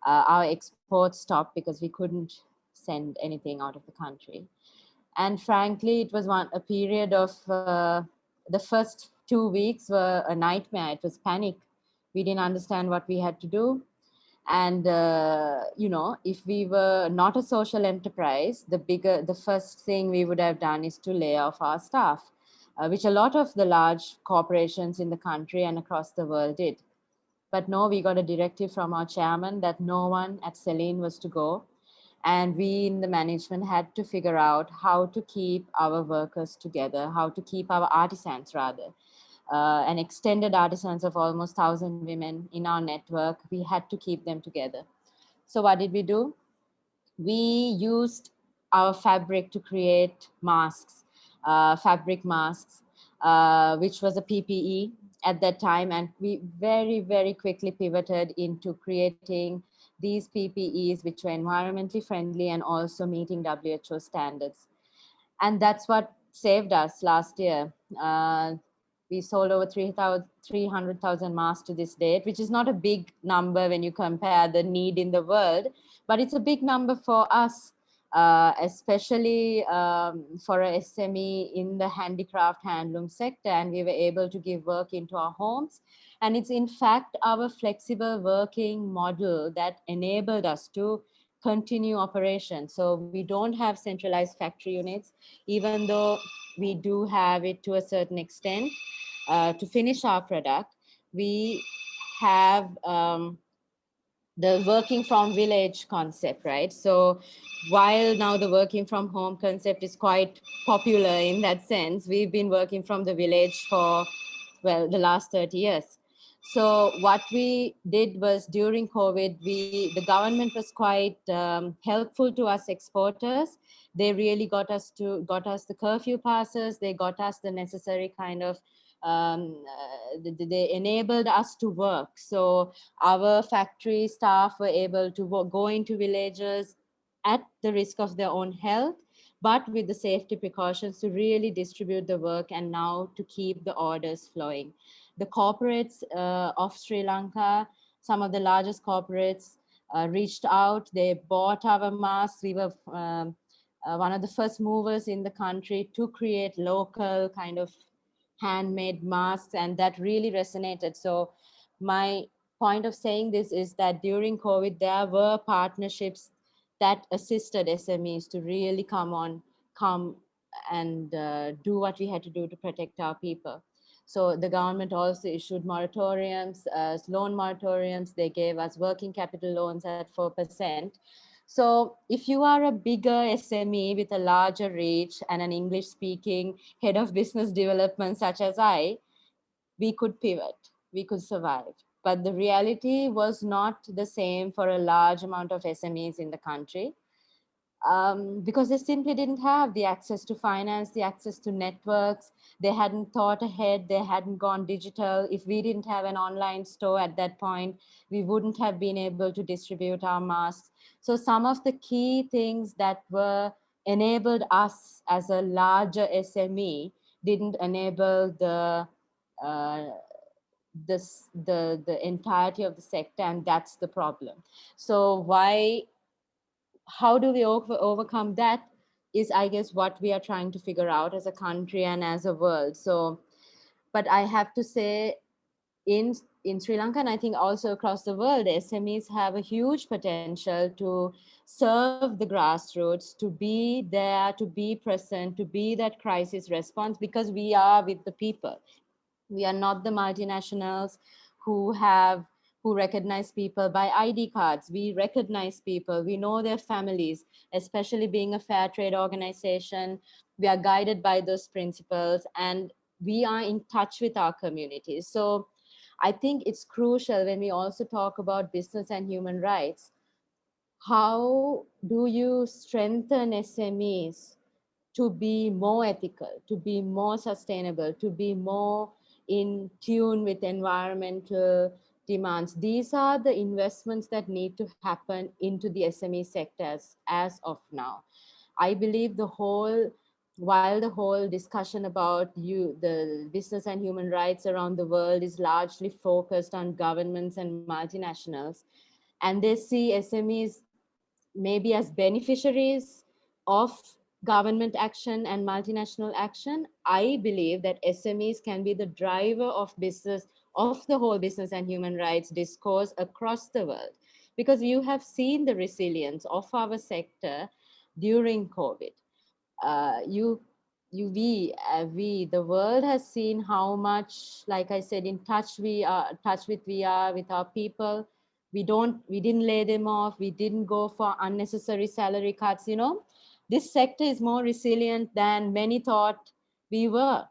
S7: our exports stopped because we couldn't send anything out of the country. And frankly, it was a period of the first 2 weeks were a nightmare. It was panic. We didn't understand what we had to do. And, if we were not a social enterprise, the first thing we would have done is to lay off our staff, which a lot of the large corporations in the country and across the world did. But no, we got a directive from our chairman that no one at Celine was to go. And we in the management had to figure out how to keep our workers together, how to keep our artisans rather. An extended artisans of almost 1,000 women in our network, we had to keep them together. So what did we do? We used our fabric to create masks, fabric masks, which was a PPE at that time. And we very, very quickly pivoted into creating these PPEs, which were environmentally friendly and also meeting WHO standards. And that's what saved us last year. We sold over 300,000 masks to this date, which is not a big number when you compare the need in the world, but it's a big number for us, especially for a SME in the handicraft handloom sector. And we were able to give work into our homes. And it's in fact our flexible working model that enabled us to continue operation. So we don't have centralized factory units, even though we do have it to a certain extent. To finish our product, we have the working from village concept, right? So while now the working from home concept is quite popular in that sense, we've been working from the village for, well, the last 30 years. So what we did was during COVID, the government was quite helpful to us exporters. They really got us the curfew passes. They got us the necessary kind of, they enabled us to work. So our factory staff were able to go into villages at the risk of their own health, but with the safety precautions to really distribute the work and now to keep the orders flowing. The corporates of Sri Lanka, some of the largest corporates reached out, they bought our masks. We were one of the first movers in the country to create local kind of handmade masks, and that really resonated. So my point of saying this is that during COVID, there were partnerships that assisted SMEs to really come and do what we had to do to protect our people. So the government also issued moratoriums, loan moratoriums. They gave us working capital loans at 4%. So if you are a bigger SME with a larger reach and an English speaking head of business development such as we could pivot, we could survive. But the reality was not the same for a large amount of SMEs in the country, because they simply didn't have the access to finance, the access to networks. They hadn't thought ahead, they hadn't gone digital. If we didn't have an online store at that point, we wouldn't have been able to distribute our masks. So some of the key things that were enabled us as a larger SME didn't enable uh, the entirety of the sector, and that's the problem. So how do we overcome that is, I guess, what we are trying to figure out as a country and as a world. So, but I have to say, in Sri Lanka, and I think also across the world, SMEs have a huge potential to serve the grassroots, to be there, to be present, to be that crisis response, because we are with the people. We are not the multinationals who recognize people by ID cards. We recognize people, we know their families, especially being a fair trade organization. We are guided by those principles, and we are in touch with our communities. So I think it's crucial when we also talk about business and human rights. How do you strengthen SMEs to be more ethical, to be more sustainable, to be more in tune with environmental demands? These are the investments that need to happen into the SME sectors as of now. I believe while the whole discussion about the business and human rights around the world is largely focused on governments and multinationals, and they see SMEs maybe as beneficiaries of government action and multinational action, I believe that SMEs can be the driver of the whole business and human rights discourse across the world. Because you have seen the resilience of our sector during COVID. The world has seen how much, like I said, in touch we are with our people. We didn't lay them off. We didn't go for unnecessary salary cuts. This sector is more resilient than many thought we were.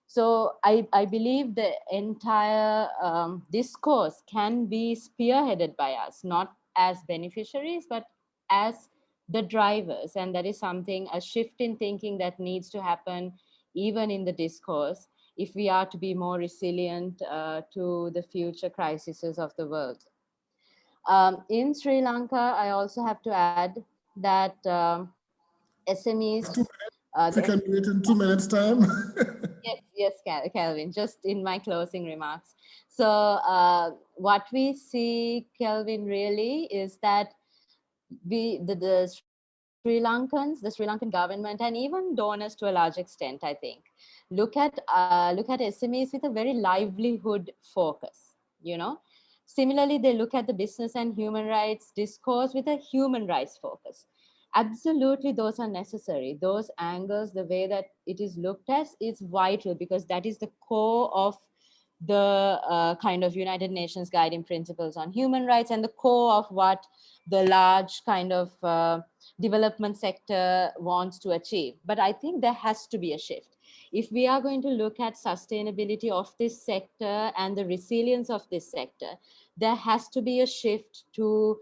S7: So I believe the entire discourse can be spearheaded by us, not as beneficiaries, but as the drivers. And that is something, a shift in thinking that needs to happen even in the discourse if we are to be more resilient to the future crises of the world. In Sri Lanka, I also have to add that SMEs.
S2: If we can do it in 2 minutes time.
S7: Yes, Kelvin, just in my closing remarks. So what we see, Kelvin, really is that the Sri Lankan government, and even donors to a large extent, I think, look at SMEs with a very livelihood focus. Similarly, they look at the business and human rights discourse with a human rights focus. Absolutely, those are necessary. Those angles, the way that it is looked at, is vital, because that is the core of the kind of United Nations guiding principles on human rights, and the core of what the large kind of development sector wants to achieve. But I think there has to be a shift. If we are going to look at sustainability of this sector and the resilience of this sector, there has to be a shift to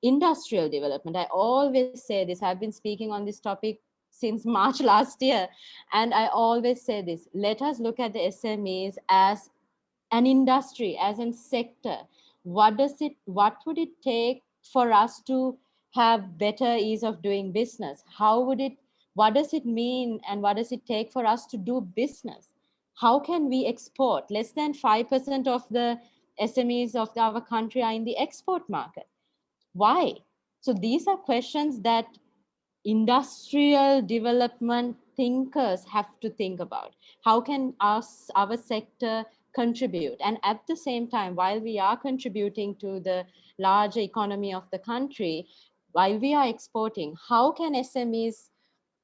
S7: industrial development. I always say this. I've been speaking on this topic since March last year, and I always say this: let us look at the SMEs as an industry, as a sector. What would it take for us to have better ease of doing business? How would it What does it mean and what does it take for us to do business? How can we export? Less than 5% of the SMEs of our country are in the export market. Why? So these are questions that industrial development thinkers have to think about. How can our sector contribute? And at the same time, while we are contributing to the larger economy of the country, while we are exporting, how can SMEs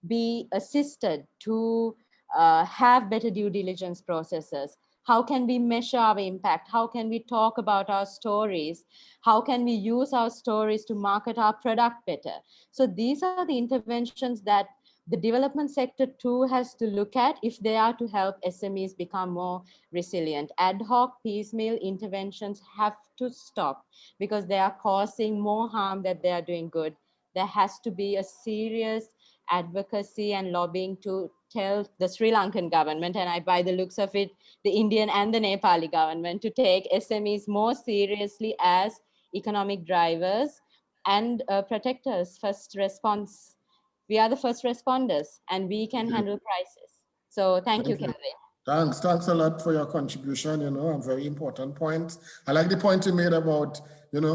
S7: be assisted to have better due diligence processes? How can we measure our impact? How can we talk about our stories? How can we use our stories to market our product better? So these are the interventions that the development sector too has to look at if they are to help SMEs become more resilient. Ad hoc piecemeal interventions have to stop because they are causing more harm than they are doing good. There has to be a serious advocacy and lobbying to tell the Sri Lankan government, and by the looks of it, the Indian and the Nepali government, to take SMEs more seriously as economic drivers and protectors, first response. We are the first responders and we can handle crisis. So thank you, Kelvin.
S2: Thanks a lot for your contribution, a very important point. I like the point you made about,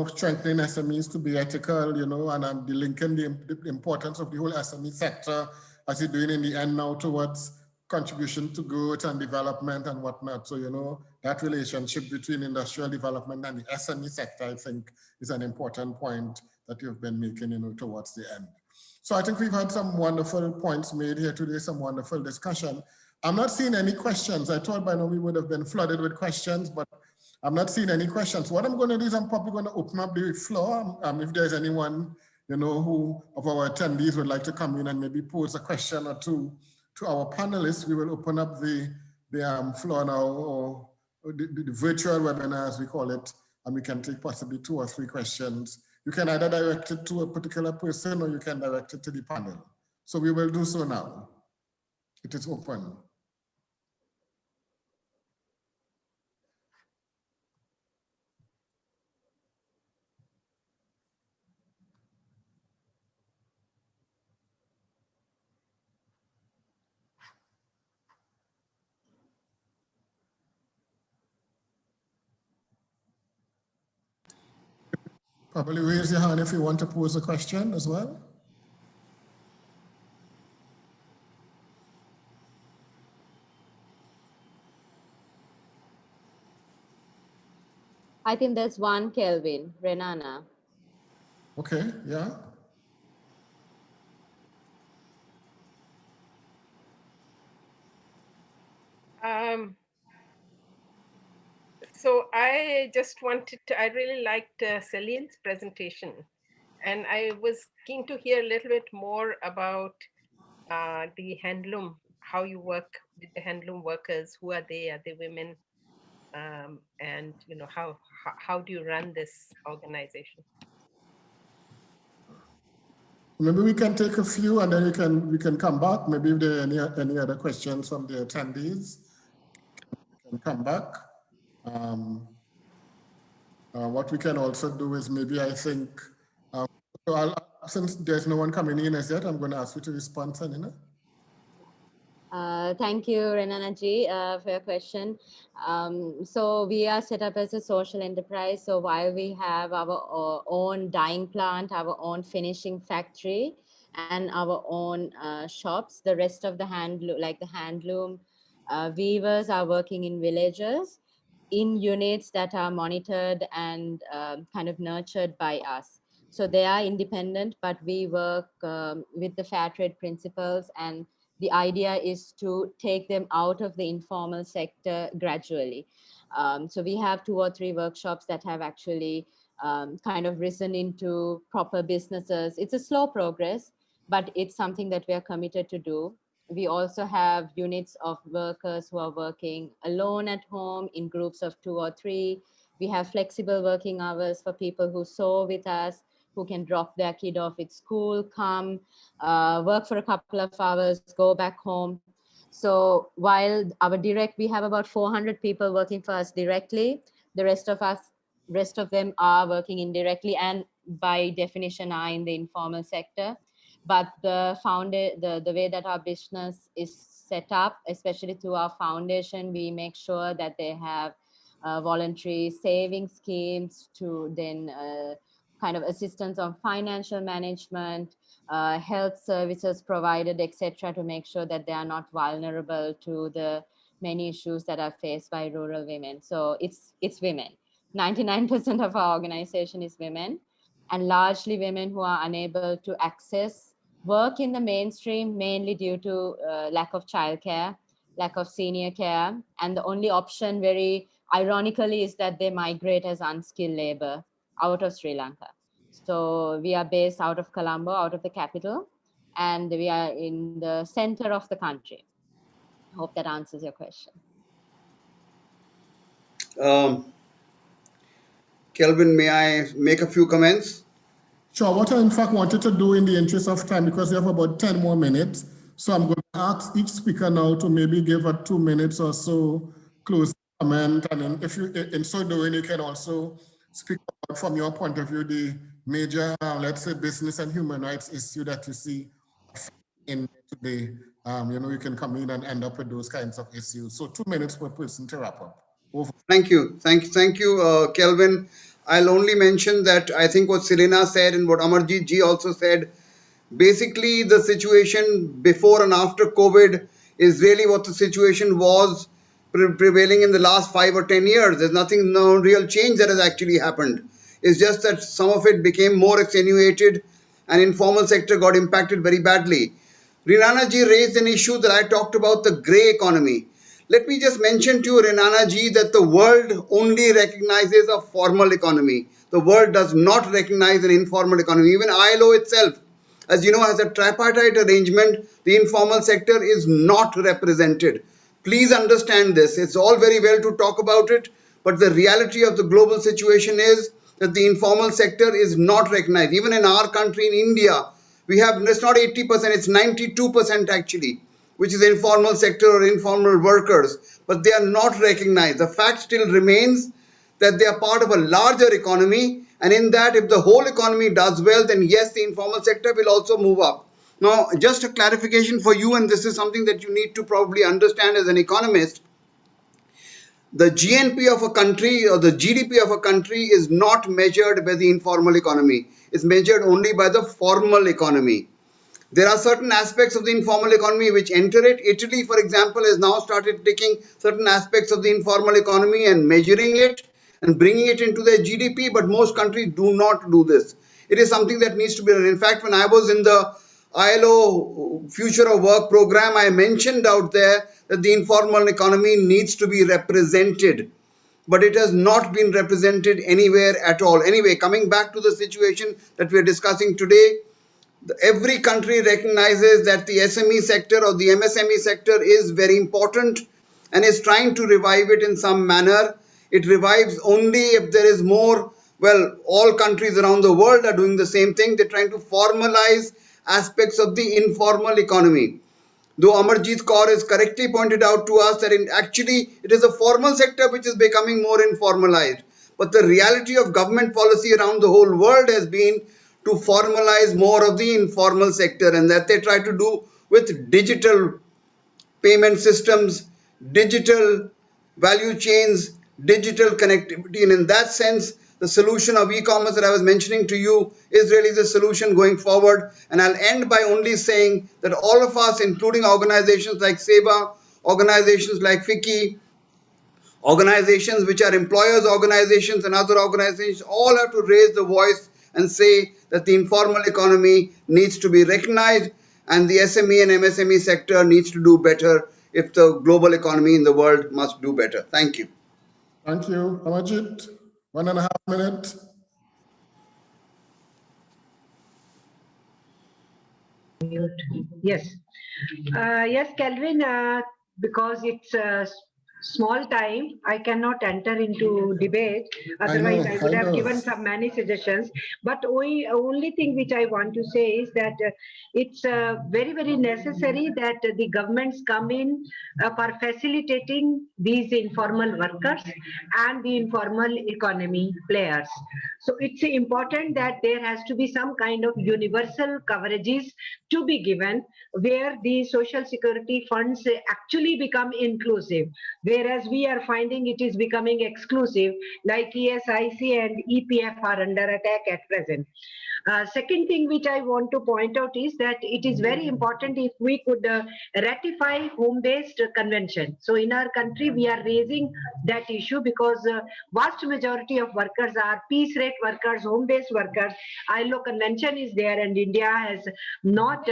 S2: strengthening SMEs to be ethical, and I'm linking the importance of the whole SME sector as you're doing in the end now towards contribution to growth and development and whatnot. So, that relationship between industrial development and the SME sector, I think, is an important point that you've been making, towards the end. So I think we've had some wonderful points made here today, some wonderful discussion. I'm not seeing any questions. I thought by now we would have been flooded with questions, but I'm not seeing any questions. What I'm going to do is I'm probably going to open up the floor. If there's anyone, who of our attendees would like to come in and maybe pose a question or two to our panelists, we will open up the floor now, or the virtual webinar, as we call it, and we can take possibly 2 or 3 questions. You can either direct it to a particular person or you can direct it to the panel. So we will do so now. It is open. Probably raise your hand if you want to pose a question as well.
S7: I think there's one, Kelvin, Renana.
S2: Okay, yeah.
S5: So I just wanted to, I really liked Celine's presentation, and I was keen to hear a little bit more about the handloom, how you work with the handloom workers. Who are they? Are they women? And how do you run this organization?
S2: Maybe we can take a few and then we can come back. Maybe if there are any other questions from the attendees, we can come back. What we can also do is maybe I think, since there's no one coming in as yet, I'm going to ask you to respond, Sanina.
S7: Thank you, Renana ji, for your question. So we are set up as a social enterprise. So while we have our own dyeing plant, our own finishing factory, and our own shops, the rest of the handloom weavers are working in villages in units that are monitored and kind of nurtured by us. So they are independent, but we work with the fair trade principles, and the idea is to take them out of the informal sector gradually. So we have 2 or 3 workshops that have actually kind of risen into proper businesses. It's a slow progress, but it's something that we are committed to do. We also have units of workers who are working alone at home in groups of 2 or 3. We have flexible working hours for people who sew with us, who can drop their kid off at school, come, work for a couple of hours, go back home. So while we have about 400 people working for us directly, the rest of them are working indirectly and by definition are in the informal sector. But the way that our business is set up, especially through our foundation, we make sure that they have voluntary saving schemes to then kind of assistance on financial management, health services provided, etc., to make sure that they are not vulnerable to the many issues that are faced by rural women. So it's women. 99% of our organization is women, and largely women who are unable to access work in the mainstream, mainly due to lack of childcare, lack of senior care. And the only option, very ironically, is that they migrate as unskilled labor out of Sri Lanka. So we are based out of Colombo, out of the capital, and we are in the center of the country. I hope that answers your question.
S3: Kelvin, may I make a few comments?
S2: Sure. What I in fact wanted to do in the interest of time, because we have about 10 more minutes, so I'm going to ask each speaker now to maybe give a 2 minutes or so close comment, and then if you, in so doing, you can also speak about, from your point of view, the major, let's say, business and human rights issue that you see in today. You can come in and end up with those kinds of issues. So 2 minutes per person to wrap up. Over.
S3: Thank you. Thank you, Kelvin. I'll only mention that I think what Serena said and what Amarjit ji also said, basically the situation before and after COVID is really what the situation was prevailing in the last 5 or 10 years. There's no real change that has actually happened. It's just that some of it became more attenuated and informal sector got impacted very badly. Rinana ji raised an issue that I talked about, the grey economy. Let me just mention to you, Rinana ji, that the world only recognizes a formal economy. The world does not recognize an informal economy. Even ILO itself, as you know, has a tripartite arrangement. The informal sector is not represented. Please understand this. It's all very well to talk about it, but the reality of the global situation is that the informal sector is not recognized. Even in our country, in India, we have, it's not 80%, it's 92% actually, which is informal sector or informal workers, but they are not recognized. The fact still remains that they are part of a larger economy, and in that, if the whole economy does well, then yes, the informal sector will also move up. Now, just a clarification for you, and this is something that you need to probably understand as an economist. The GNP of a country or the GDP of a country is not measured by the informal economy. It's measured only by the formal economy. There are certain aspects of the informal economy which enter it. Italy, for example, has now started taking certain aspects of the informal economy and measuring it and bringing it into their GDP, but most countries do not do this. It is something that needs to be done. In fact, when I was in the ILO Future of Work program, I mentioned out there that the informal economy needs to be represented, but it has not been represented anywhere at all. Anyway, coming back to the situation that we are discussing today, every country recognizes that the SME sector or the MSME sector is very important and is trying to revive it in some manner. It revives only if there is more. Well, all countries around the world are doing the same thing. They're trying to formalize aspects of the informal economy. Though Amarjit Kaur has correctly pointed out to us that actually it is a formal sector which is becoming more informalized. But the reality of government policy around the whole world has been to formalize more of the informal sector, and that they try to do with digital payment systems, digital value chains, digital connectivity. And in that sense, the solution of e-commerce that I was mentioning to you is really the solution going forward. And I'll end by only saying that all of us, including organizations like SEBA, organizations like FICCI, organizations which are employers organizations and other organizations, all have to raise the voice and say that the informal economy needs to be recognized and the SME and MSME sector needs to do better if the global economy in the world must do better. Thank you.
S2: Thank you. Amarjit, 1.5 minutes.
S4: Yes. Yes, Kelvin, because it's small time. I cannot enter into debate.
S2: I know,
S4: Otherwise, I would
S2: I
S4: have
S2: know.
S4: given some many suggestions. But only thing which I want to say is that it's very, very necessary that the governments come in for facilitating these informal workers and the informal economy players. So it's important that there has to be some kind of universal coverages to be given where the social security funds actually become inclusive, whereas we are finding it is becoming exclusive, like ESIC and EPF are under attack at present. Second thing which I want to point out is that it is very important if we could ratify home-based convention. So in our country, we are raising that issue because vast majority of workers are piece rate workers, home-based workers. ILO convention is there and India has not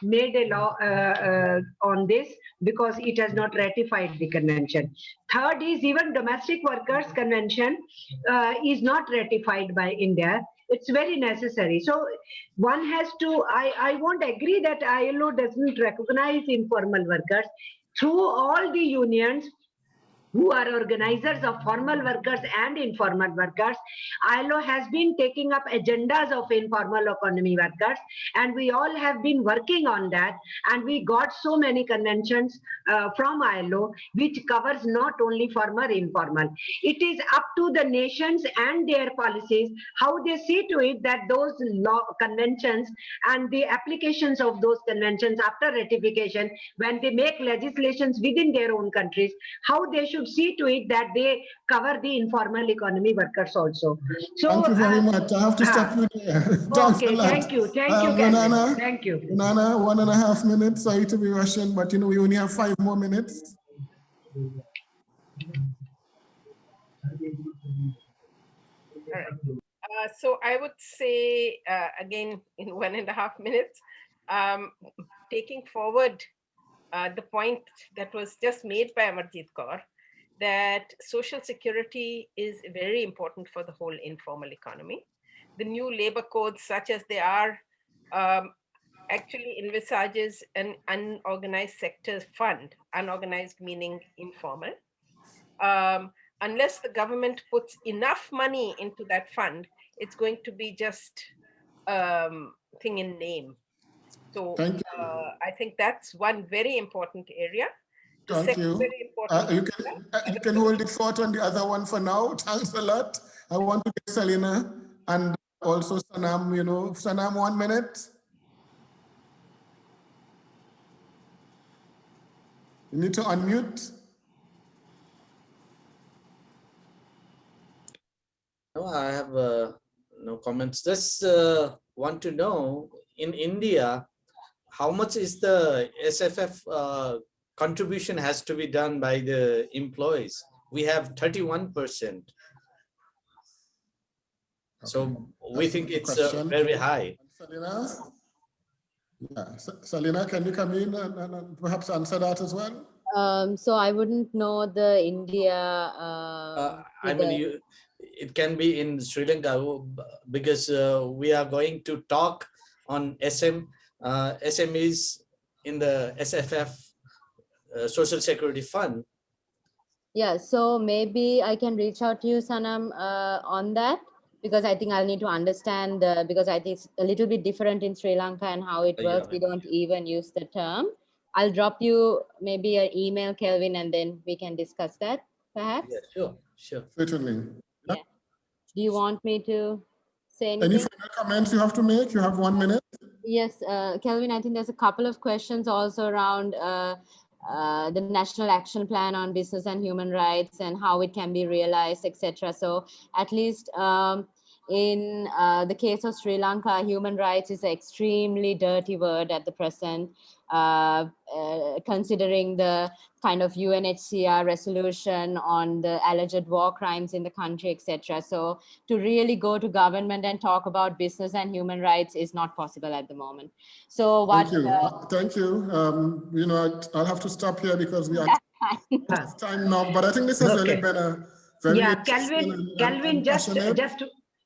S4: made a law on this because it has not ratified the convention. Third is even domestic workers convention is not ratified by India. It's very necessary. So one has to, I won't agree that ILO doesn't recognize informal workers. Through all the unions who are organizers of formal workers and informal workers, ILO has been taking up agendas of informal economy workers, and we all have been working on that, and we got so many conventions from ILO which covers not only formal, informal. It is up to the nations and their policies how they see to it that those law conventions and the applications of those conventions after ratification, when they make legislations within their own countries, how they should see to it that they cover the informal economy workers also. So
S2: Thank you very much. I have to stop you there. Thanks a
S4: okay,
S2: lot.
S4: thank you, Calvin.
S2: Nana,
S4: Thank you.
S2: Nana, 1.5 minutes. Sorry to be rushing, but we only have 5 more minutes.
S5: All right. So I would say, again, in 1.5 minutes, taking forward the point that was just made by Amarjit Kaur, that social security is very important for the whole informal economy. The new labor codes, such as they are, actually envisages an unorganized sector fund, unorganized meaning informal. Unless the government puts enough money into that fund, it's going to be just thing in name. So I think that's one very important area.
S2: Thank you. You can hold the fort on the other one for now. Thanks a lot. I want to get Selena and also Sanam, Sanam, 1 minute. You need to unmute.
S6: No, I have no comments. Just want to know, in India, how much is the SFF contribution has to be done by the employees? We have 31%. So we think it's very high.
S2: Selena? Yeah. Selena, can you come in and perhaps answer that as well?
S7: So I wouldn't know the India.
S6: I mean, it can be in Sri Lanka because we are going to talk on SMEs in the SFF Social Security Fund.
S7: Yeah, so maybe I can reach out to you, Sanam, on that, because I think I'll need to understand, because I think it's a little bit different in Sri Lanka and how it works. We don't even use the term. I'll drop you maybe an email, Kelvin, and then we can discuss that, perhaps.
S6: Yeah, sure.
S2: Certainly.
S7: Yeah. Do you want me to say anything?
S2: Any final comments you have to make? You have 1 minute.
S7: Yes, Kelvin, I think there's a couple of questions also around the National Action Plan on Business and Human Rights and how it can be realized, etc. So at least in the case of Sri Lanka, human rights is an extremely dirty word at the present, considering the kind of UNHCR resolution on the alleged war crimes in the country, etc. So to really go to government and talk about business and human rights is not possible at the moment. So what?
S2: Thank you. I'll have to stop here because we are time now. But I think this has really been a very
S4: Calvin, just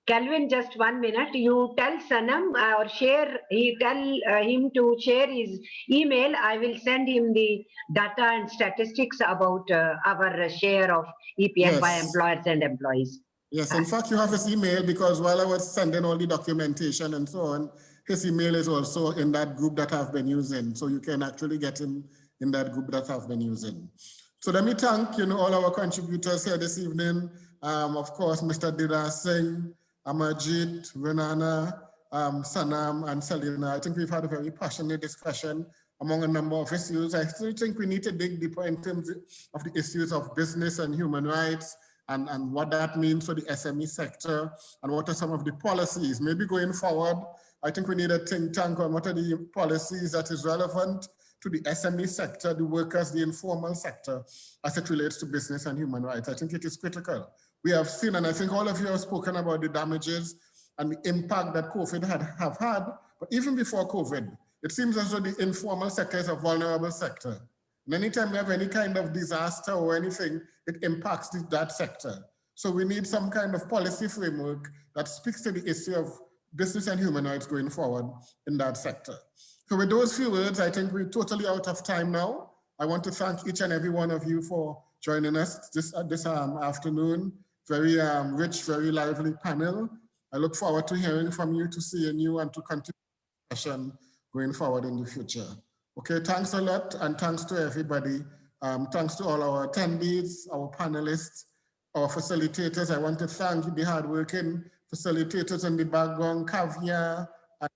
S4: Calvin, just 1 minute. You tell Sanam or share, tell him to share his email. I will send him the data and statistics about our share of EPF by
S2: Yes.
S4: employers and employees.
S2: Yes, in fact, you have his email because while I was sending all the documentation and so on, his email is also in that group that I've been using. So you can actually get him in that group that I've been using. So let me thank all our contributors here this evening. Of course, Mr. Dida Singh, Amarjit, Renana, Sanam, and Selena. I think we've had a very passionate discussion among a number of issues. I still think we need to dig deeper in terms of the issues of business and human rights, and what that means for the SME sector, and what are some of the policies. Maybe going forward, I think we need a think tank on what are the policies that is relevant to the SME sector, the workers, the informal sector, as it relates to business and human rights. I think it is critical. We have seen, and I think all of you have spoken about the damages and the impact that COVID have had, but even before COVID, it seems as though the informal sector is a vulnerable sector. And anytime we have any kind of disaster or anything, it impacts that sector. So we need some kind of policy framework that speaks to the issue of business and human rights going forward in that sector. So with those few words, I think we're totally out of time now. I want to thank each and every one of you for joining us this afternoon. Very rich, very lively panel. I look forward to hearing from you, to seeing you, and to continue the discussion going forward in the future. Okay, thanks a lot, and thanks to everybody. Thanks to all our attendees, our panelists, our facilitators. I want to thank the hardworking facilitators in the background, Kavya and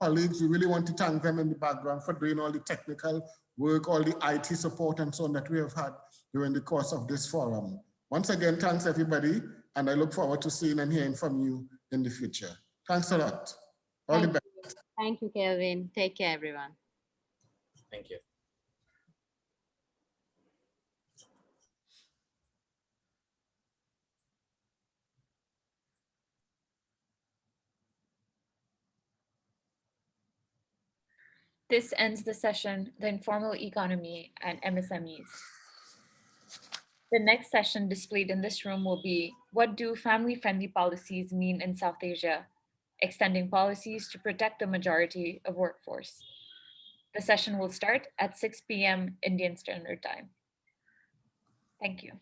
S2: colleagues. We really want to thank them in the background for doing all the technical work, all the IT support and so on that we have had during the course of this forum. Once again, thanks everybody, and I look forward to seeing and hearing from you in the future. Thanks a lot. All the best.
S7: Thank you, Kelvin. Take care, everyone.
S6: Thank you.
S1: This ends the session, The Informal Economy and MSMEs. The next session displayed in this room will be, What do family-friendly policies mean in South Asia? Extending policies to protect the majority of workforce. The session will start at 6 p.m. Indian Standard Time. Thank you.